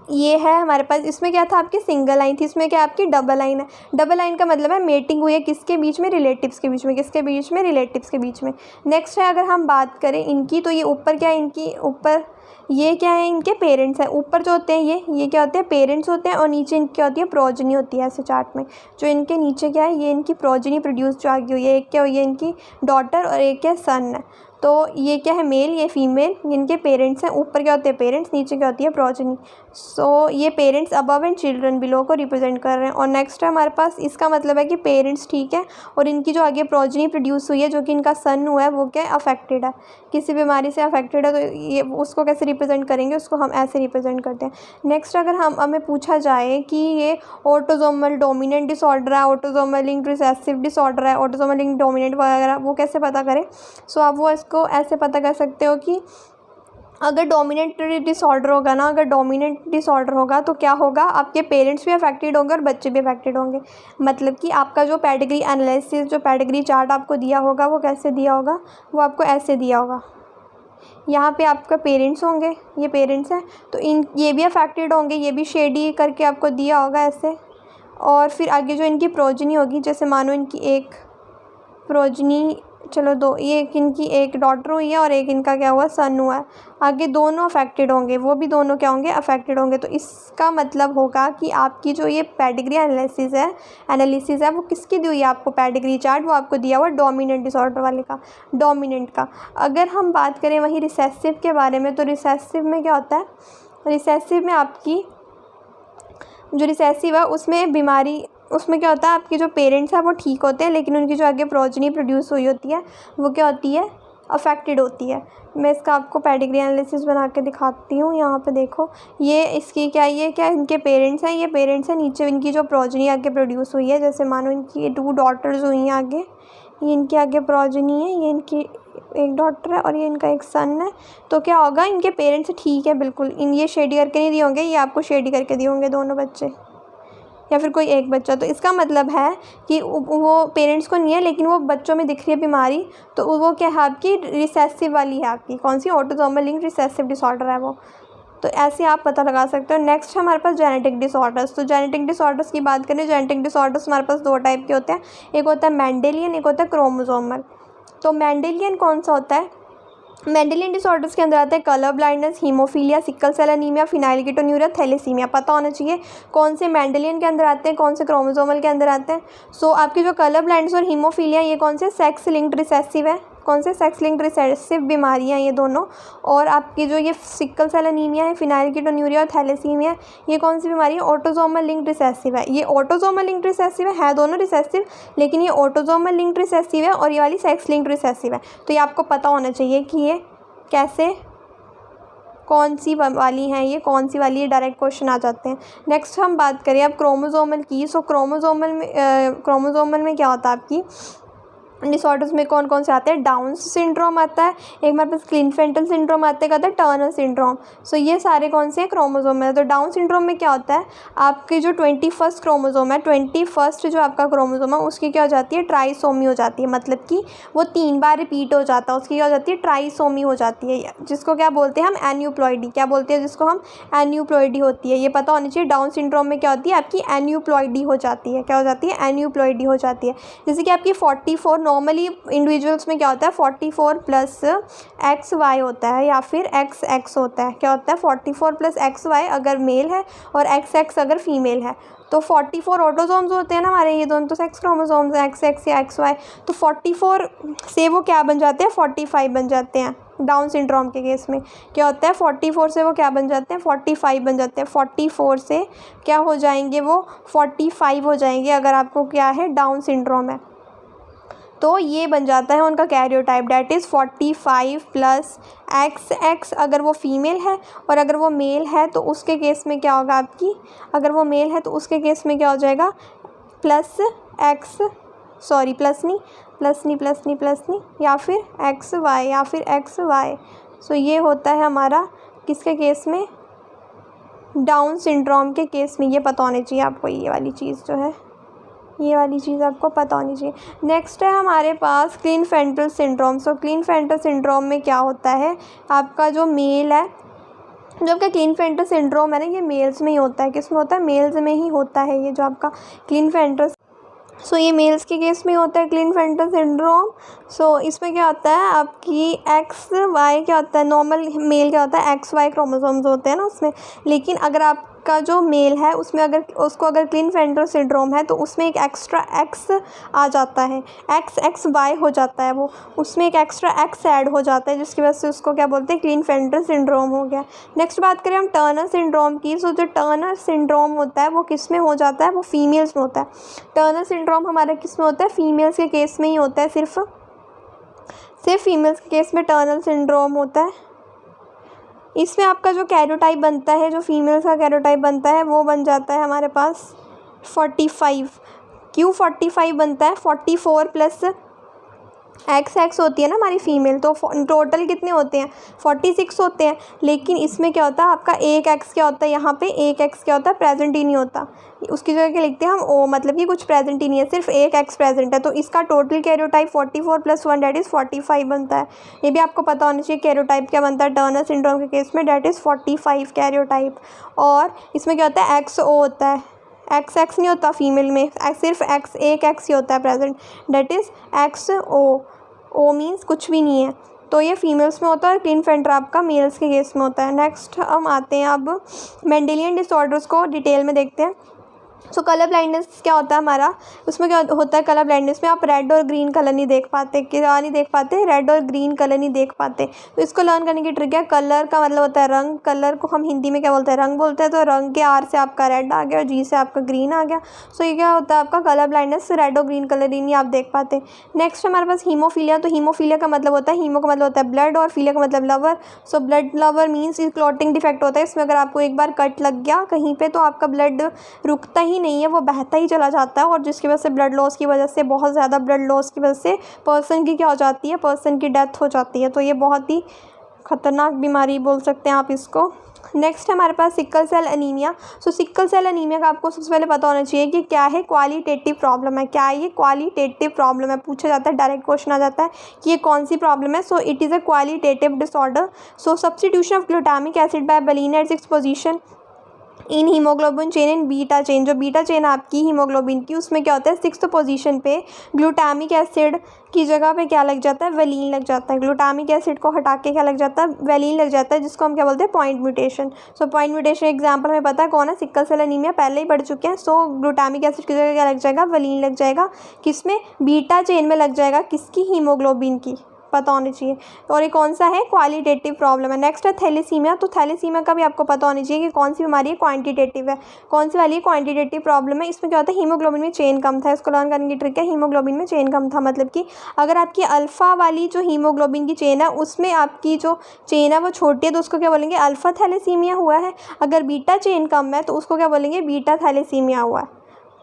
Speaker 1: ये है हमारे पास, इसमें क्या था, आपकी सिंगल लाइन थी, इसमें क्या आपकी डबल लाइन है। डबल लाइन का मतलब है मेटिंग हुई है किसके बीच में, रिलेटिव्स के बीच में। किसके बीच में, रिलेटिव्स के बीच में। नेक्स्ट है अगर हम बात करें इनकी, तो ये ऊपर क्या है, इनकी ऊपर ये क्या है, इनके पेरेंट्स हैं। ऊपर जो होते हैं ये क्या होते हैं, पेरेंट्स होते हैं, और नीचे इनकी क्या होती है, प्रोजनी होती है। ऐसे चार्ट में जो इनके नीचे क्या है, ये इनकी प्रोजनी प्रोड्यूस जो आगे हुई है। एक क्या हुई है, इनकी डॉटर, और एक क्या सन है। तो ये क्या है, मेल, ये फीमेल, इनके पेरेंट्स हैं। ऊपर क्या होते हैं, पेरेंट्स, नीचे क्या होती है, प्रोजनी। सो ये parents above and children below को रिप्रेजेंट कर रहे हैं। और नेक्स्ट है हमारे पास, इसका मतलब है कि पेरेंट्स ठीक है, और इनकी जो आगे प्रोजनी प्रोड्यूस हुई है, जो कि इनका सन हुआ है, वो क्या है, अफेक्टेड है, किसी बीमारी से अफेक्टेड है। तो ये उसको कैसे रिप्रेजेंट करेंगे, उसको हम ऐसे रिप्रेजेंट करते हैं। नेक्स्ट अगर हमें पूछा जाए कि ये ऑटोसोमल डोमिनेंट डिसऑर्डर है, ऑटोसोमल लिंक्ड रिसेसिव डिसऑर्डर है, ऑटोसोमल लिंक्ड डोमिनेंट वगैरह, वो कैसे पता करें। सो आप वो इसको ऐसे पता कर सकते हो कि अगर डोमिनेंट डिसऑर्डर होगा ना, अगर डोमिनेंट डिसऑर्डर होगा तो क्या होगा, आपके पेरेंट्स भी अफेक्टेड होंगे और बच्चे भी अफेक्टेड होंगे। मतलब कि आपका जो पेडिग्री एनालिसिस, जो पेडिग्री चार्ट आपको दिया होगा, वो कैसे दिया होगा, वो आपको ऐसे दिया होगा। यहाँ पे आपका पेरेंट्स होंगे, ये पेरेंट्स हैं, तो ये भी अफेक्टेड होंगे, ये भी शेडी करके आपको दिया होगा ऐसे। और फिर आगे जो इनकी प्रोजनी होगी, जैसे मानो इनकी एक प्रोजनी, चलो दो, ये इनकी एक डॉटर हुई है और एक इनका क्या हुआ, सन हुआ है। आगे दोनों अफेक्टेड होंगे, वो भी दोनों क्या होंगे, अफेक्टेड होंगे। तो इसका मतलब होगा कि आपकी जो ये पेडिग्री एनालिसिस है वो किसकी दी हुई है आपको, पेडिग्री चार्ट, वो आपको दिया हुआ डोमिनेंट डिसऑर्डर वाले का, डोमिनेंट का। अगर हम बात करें वहीं रिसेसिव के बारे में, तो रिसेसिव में क्या होता है, रिसेसिव में आपकी जो रिसेसिव है उसमें बीमारी, उसमें क्या होता है, आपके जो पेरेंट्स हैं वो ठीक होते हैं, लेकिन उनकी जो आगे प्रोजनी प्रोड्यूस हुई होती है वो क्या होती है, अफेक्टेड होती है। मैं इसका आपको पेडिग्री एनालिसिस बना के दिखाती हूँ। यहाँ पे देखो, ये इसकी क्या, ये क्या इनके पेरेंट्स हैं, ये पेरेंट्स हैं, नीचे इनकी जो प्रोजनी आगे प्रोड्यूस हुई है, जैसे मानो इनकी 2 डॉटर्स हुई हैं आगे, ये इनके आगे प्रोजनी है, ये इनकी एक डॉटर है और ये इनका एक सन है। तो क्या होगा, इनके पेरेंट्स ठीक है बिल्कुल, ये शेडी करके नहीं दिए होंगे, ये आपको शेडी करके दिए होंगे दोनों बच्चे, या फिर कोई एक बच्चा। तो इसका मतलब है कि वो पेरेंट्स को नहीं है, लेकिन वो बच्चों में दिख रही है बीमारी, तो वो क्या है, आपकी रिसेसिव वाली है, आपकी कौन सी, ऑटोसोमल लिंक्ड रिसेसिव डिसऑर्डर है वो। तो ऐसे आप पता लगा सकते हो। नेक्स्ट हमारे पास जेनेटिक डिसऑर्डर्स। तो जेनेटिक डिसऑर्डर्स की बात करें, जेनेटिक डिसऑर्डर्स हमारे पास 2 टाइप के होते हैं, एक होता है मेंडेलियन, एक होता है क्रोमोसोमल। तो मेंडेलियन कौन सा होता है, मेंडेलियन डिसऑर्डर्स के अंदर आते हैं colour blindness, haemophilia, sickle cell anaemia, phenylketonuria, thalassaemia. पता होना चाहिए कौन से मेंडेलियन के अंदर आते हैं, कौन से क्रोमोसोमल के अंदर आते हैं। सो आपकी जो कलर ब्लाइंडनेस और हीमोफीलिया, ये कौन से, सेक्स लिंक्ड रिसेसिव है, कौन से, सेक्स लिंक्ड रिसेसिव बीमारियाँ ये दोनों। और आपकी जो ये सिकल सेल एनीमिया है, फिनाइलकीटोन्यूरिया और थैलेसीमिया, ये कौन सी बीमारी है, ऑटोसोमल लिंक्ड रिसेसिव है। ये ऑटोसोमल लिंक्ड रिसेसिव है दोनों रिसेसिव, लेकिन ये ऑटोसोमल लिंक्ड रिसेसिव है और ये वाली सेक्स लिंक्ड रिसेसिव है। तो ये आपको पता होना चाहिए कि ये कैसे, कौन सी वाली हैं, ये कौन सी वाली है, डायरेक्ट क्वेश्चन आ जाते हैं। नेक्स्ट हम बात करें अब क्रोमोसोमल की। सो क्रोमोसोमल में क्या होता है आपकी, डिसऑर्डर्स में कौन कौन से आते हैं, डाउन सिंड्रोम आता है, एक हमारे पास क्लिनफेल्टर सिंड्रोम आता है, कहता है टर्नर सिंड्रोम। सो ये सारे कौन से क्रोमोसोम है। तो डाउन सिंड्रोम में क्या होता है, आपके जो 21 क्रोमोसोम है, 21 जो आपका क्रोमोसोम है उसकी क्या हो जाती है, ट्राइसोमी हो जाती है, मतलब कि वो 3 बार रिपीट हो जाता है, उसकी क्या हो जाती है, ट्राइसोमी हो जाती है, जिसको क्या बोलते हैं हम, एन्यूप्लॉइडी। क्या बोलते हैं जिसको हम, एन्यूप्लॉइडी होती है, ये पता होनी चाहिए। डाउन सिंड्रोम में क्या होती है, आपकी एन्यूप्लॉइडी हो जाती है। क्या हो जाती है, एन्यूप्लॉइडी हो जाती है। जैसे कि आपकी 44, नॉर्मली इंडिविजुअल्स में क्या होता है, 44 प्लस XY होता है या फिर XX होता है। क्या होता है, 44 प्लस XY अगर मेल है और XX अगर फीमेल है। तो 44 ऑटोसोम्स होते हैं ना हमारे, ये दोनों तो सेक्स क्रोमोसोम्स हैं, XX या XY। तो 44 से वो क्या बन जाते हैं, 45 बन जाते हैं। डाउन सिंड्रोम के केस में क्या होता है, 44 से वो क्या बन जाते हैं, 45 बन जाते हैं। 44 से क्या हो जाएंगे, वो 45 हो जाएंगे अगर आपको क्या है, डाउन सिंड्रोम है। तो ये बन जाता है उनका karyotype, that is 45 plus XX अगर वो फीमेल है, और अगर वो मेल है तो उसके केस में क्या होगा आपकी, अगर वो मेल है तो उसके केस में क्या हो जाएगा, प्लस नहीं या फिर XY या फिर XY। सो ये होता है हमारा किसके केस में, डाउन सिंड्रोम के केस में। ये पता होनी चाहिए आपको, ये वाली चीज़ जो है, ये वाली चीज़ आपको पता होनी चाहिए। नेक्स्ट है हमारे पास क्लिनफेल्टर सिंड्रोम। सो क्लिनफेल्टर सिंड्रोम में क्या होता है, आपका जो मेल है, जो आपका क्लिनफेल्टर सिंड्रोम है ना, ये मेल्स में ही होता है। किस में होता है, मेल्स में ही होता है ये जो आपका क्लिनफेल्टर। सो ये मेल्स के केस में होता है क्लिनफेल्टर सिंड्रोम। सो इसमें क्या होता है, आपकी XY क्या होता है, नॉर्मल मेल क्या होता है, XY क्रोमोसोम्स होते हैं ना उसमें। लेकिन अगर आपका जो मेल है उसमें अगर उसको अगर क्लिनफेल्टर सिंड्रोम है तो उसमें एक एक्स्ट्रा X आ जाता है, XXY हो जाता है, वो उसमें एक एक्स्ट्रा X ऐड हो जाता है, जिसकी वजह से उसको क्या बोलते हैं, क्लिनफेल्टर सिंड्रोम हो गया। नेक्स्ट बात करें हम टर्नर सिंड्रोम की। सो जो टर्नर सिंड्रोम होता है वो किस में हो जाता है, वो फीमेल्स में होता है। टर्नर सिंड्रोम हमारा किस में होता है, फीमेल्स के केस में ही होता है, सिर्फ फीमेल्स के केस में टर्नर सिंड्रोम होता है। इसमें आपका जो कैरियोटाइप बनता है, जो फीमेल्स का कैरियोटाइप बनता है, वो बन जाता है हमारे पास 45। क्यों 45 बनता है, 44 प्लस XX होती है ना हमारी फीमेल, तो टोटल कितने होते हैं, 46 होते हैं। लेकिन इसमें क्या होता है, आपका एक X क्या होता है, यहाँ पे एक X क्या होता है, प्रेजेंट ही नहीं होता, उसकी जगह क्या लिखते हैं हम O, मतलब कि कुछ प्रेजेंट ही नहीं है, सिर्फ एक X प्रेजेंट है। तो इसका total karyotype 44 plus 1 that is 45 बनता है। ये भी आपको पता होना चाहिए कैरियोटाइप क्या बनता है टर्नर सिंड्रोम के केस में, डैट इज़ 45 कैरियोटाइप। और इसमें क्या होता है, XO होता है, XX नहीं होता फीमेल में, सिर्फ एक X ही होता है present, that is XO। O means कुछ भी नहीं है। तो ये फीमेल्स में होता है और क्लिनफेल्टर आपका मेल्स के केस में होता है। नेक्स्ट हम आते हैं अब मेंडेलियन डिसऑर्डर्स को डिटेल में देखते हैं। सो कलर ब्लाइंडनेस क्या होता है हमारा, उसमें क्या होता है, कलर ब्लाइंडनेस में आप रेड और ग्रीन कलर नहीं देख पाते, क्या नहीं देख पाते, रेड और ग्रीन कलर नहीं देख पाते। तो इसको लर्न करने की ट्रिक है, कलर का मतलब होता है रंग, कलर को हम हिंदी में क्या बोलते हैं, रंग बोलते हैं। तो रंग के R से आपका रेड आ गया और G से आपका ग्रीन आ गया। सो ये क्या होता है आपका कलर ब्लाइंडनेस, रेड और ग्रीन कलर ही नहीं आप देख पाते। नेक्स्ट हमारे पास हीमोफीलिया। तो हीमोफीलिया का मतलब होता है, हीमो का मतलब होता है ब्लड और फीलिया का मतलब lover. So blood lover means clotting defect होता है, इसमें अगर आपको एक बार कट लग गया कहीं पे तो आपका ब्लड रुकता ही नहीं है, वो बहता ही चला जाता है, और जिसकी वजह से ब्लड लॉस की वजह से, बहुत ज़्यादा ब्लड लॉस की वजह से पर्सन की क्या हो जाती है, पर्सन की डेथ हो जाती है। तो ये बहुत ही ख़तरनाक बीमारी बोल सकते हैं आप इसको। नेक्स्ट हमारे पास सिकल सेल एनीमिया। सो सिकल सेल एनीमिया का आपको सबसे पहले पता होना चाहिए कि क्या है, क्वालिटेटिव प्रॉब्लम है। क्या ये क्वालिटेटिव प्रॉब्लम है, पूछा जाता है, डायरेक्ट क्वेश्चन आ जाता है कि ये कौन सी प्रॉब्लम है। So it is a qualitative disorder. So substitution of glutamic acid by valine at 6th position in haemoglobin chain in beta chain. जो बीटा चेन आपकी हीमोग्लोबिन की, उसमें क्या होता है, 6th पोजीशन पे ग्लूटामिक एसिड की जगह पे क्या लग जाता है, वेलिन लग जाता है। ग्लूटामिक एसिड को हटा के क्या लग जाता है, वेलिन लग जाता है, जिसको हम क्या बोलते हैं, point mutation. So point mutation example हमें पता है कौन है, सिकल सेल एनीमिया, पहले ही पढ़ चुके हैं। सो ग्लूटामिक एसिड की जगह क्या लग जाएगा, वेलिन लग जाएगा, किसमें, बीटा चेन में लग जाएगा, किसकी, हीमोग्लोबिन की, पता होनी चाहिए। और ये कौन सा है, क्वालिटेटिव प्रॉब्लम है। नेक्स्ट है थैलेसीमिया। तो थैलेसीमिया का भी आपको पता होनी चाहिए कि कौन सी बीमारी है, क्वांटिटेटिव है। कौन सी वाली है, क्वांटिटेटिव प्रॉब्लम है। इसमें क्या होता है, हीमोग्लोबिन में चेन कम था, इसको लर्न करने की ट्रिक है, हीमोग्लोबिन में चेन कम था, मतलब कि अगर आपकी अल्फ़ा वाली जो हीमोग्लोबिन की चेन है उसमें आपकी जो चेन है वो छोटी है, तो उसको क्या बोलेंगे, अल्फ़ा थैलेसीमिया हुआ है। अगर बीटा चेन कम है तो उसको क्या बोलेंगे, बीटा थैलेसीमिया हुआ है।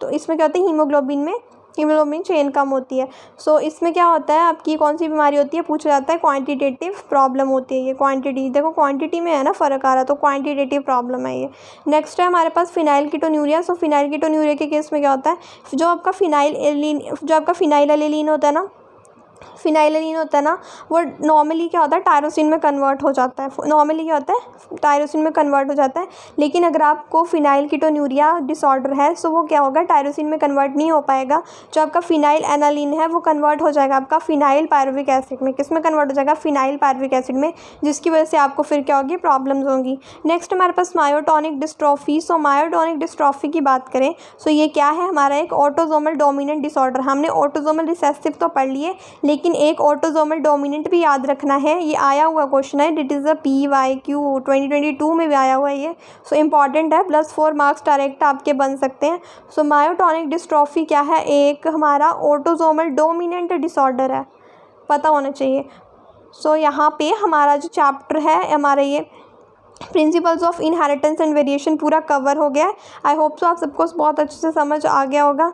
Speaker 1: तो इसमें क्या होता है, हीमोग्लोबिन में हीमोग्लोबिन चेन कम होती है। सो इसमें क्या होता है, आपकी कौन सी बीमारी होती है पूछा जाता है, क्वांटिटेटिव प्रॉब्लम होती है ये। क्वांटिटी देखो, क्वांटिटी में है ना फ़र्क आ रहा, तो क्वांटिटेटिव प्रॉब्लम है ये। नेक्स्ट है हमारे पास फिनाइलकीटोन्यूरिया। सो फिनाइलकीटोन्यूरिया के केस में क्या होता है, जो आपका फिनाइलएलेनिन होता है ना, फिनाइलएलिन होता है ना, वो नॉर्मली क्या होता है टायरोसिन में कन्वर्ट हो जाता है। नॉर्मली क्या होता है टायरोसिन में कन्वर्ट हो जाता है, लेकिन अगर आपको फिनाइलकीटोन्यूरिया डिसऑर्डर है तो वो क्या होगा, टायरोसिन में कन्वर्ट नहीं हो पाएगा। जो आपका फिनाइलएनालिन है वो कन्वर्ट हो जाएगा आपका फिनाइल पायरुविक एसिड में। किस में कन्वर्ट हो जाएगा, फिनाइल पायरुविक एसिड में, जिसकी वजह से आपको फिर क्या होगी, प्रॉब्लम्स होंगी। नेक्स्ट हमारे पास मायोटोनिक डिस्ट्रॉफी। सो मायोटोनिक डिस्ट्रॉफी की बात करें सो ये क्या है, हमारा एक ऑटोसोमल डोमिनेंट डिसऑर्डर। हमने ऑटोसोमल रिसेसिव तो पढ़ लिए, लेकिन एक ऑटोसोमल डोमिनेंट भी याद रखना है। ये आया हुआ क्वेश्चन है, इट इज़ अ PYQ 2022 में भी आया हुआ है ये। सो इम्पॉर्टेंट है, +4 मार्क्स डायरेक्ट आपके बन सकते हैं। सो मायोटोनिक डिस्ट्रॉफी क्या है, एक हमारा ऑटोसोमल डोमिनेंट डिसऑर्डर है, पता होना चाहिए। सो यहाँ पे हमारा जो चैप्टर है, हमारा ये principles of inheritance and variation पूरा कवर हो गया है। आई होप सो आप सबको बहुत अच्छे से समझ आ गया होगा।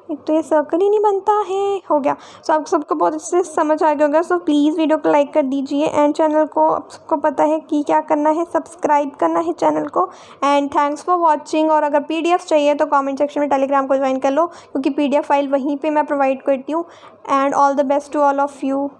Speaker 1: एक तो ये सर्कल ही नहीं बनता है, हो गया। सो आप सबको बहुत अच्छे से समझ आ गया होगा। सो प्लीज़ वीडियो को लाइक कर दीजिए एंड चैनल को, आप सबको पता है कि क्या करना है, सब्सक्राइब करना है चैनल को। And thanks for watching. और अगर PDF चाहिए तो कमेंट सेक्शन में टेलीग्राम को ज्वाइन कर लो, क्योंकि PDF फाइल वहीं पे मैं प्रोवाइड करती हूँ। And all the best to all of you.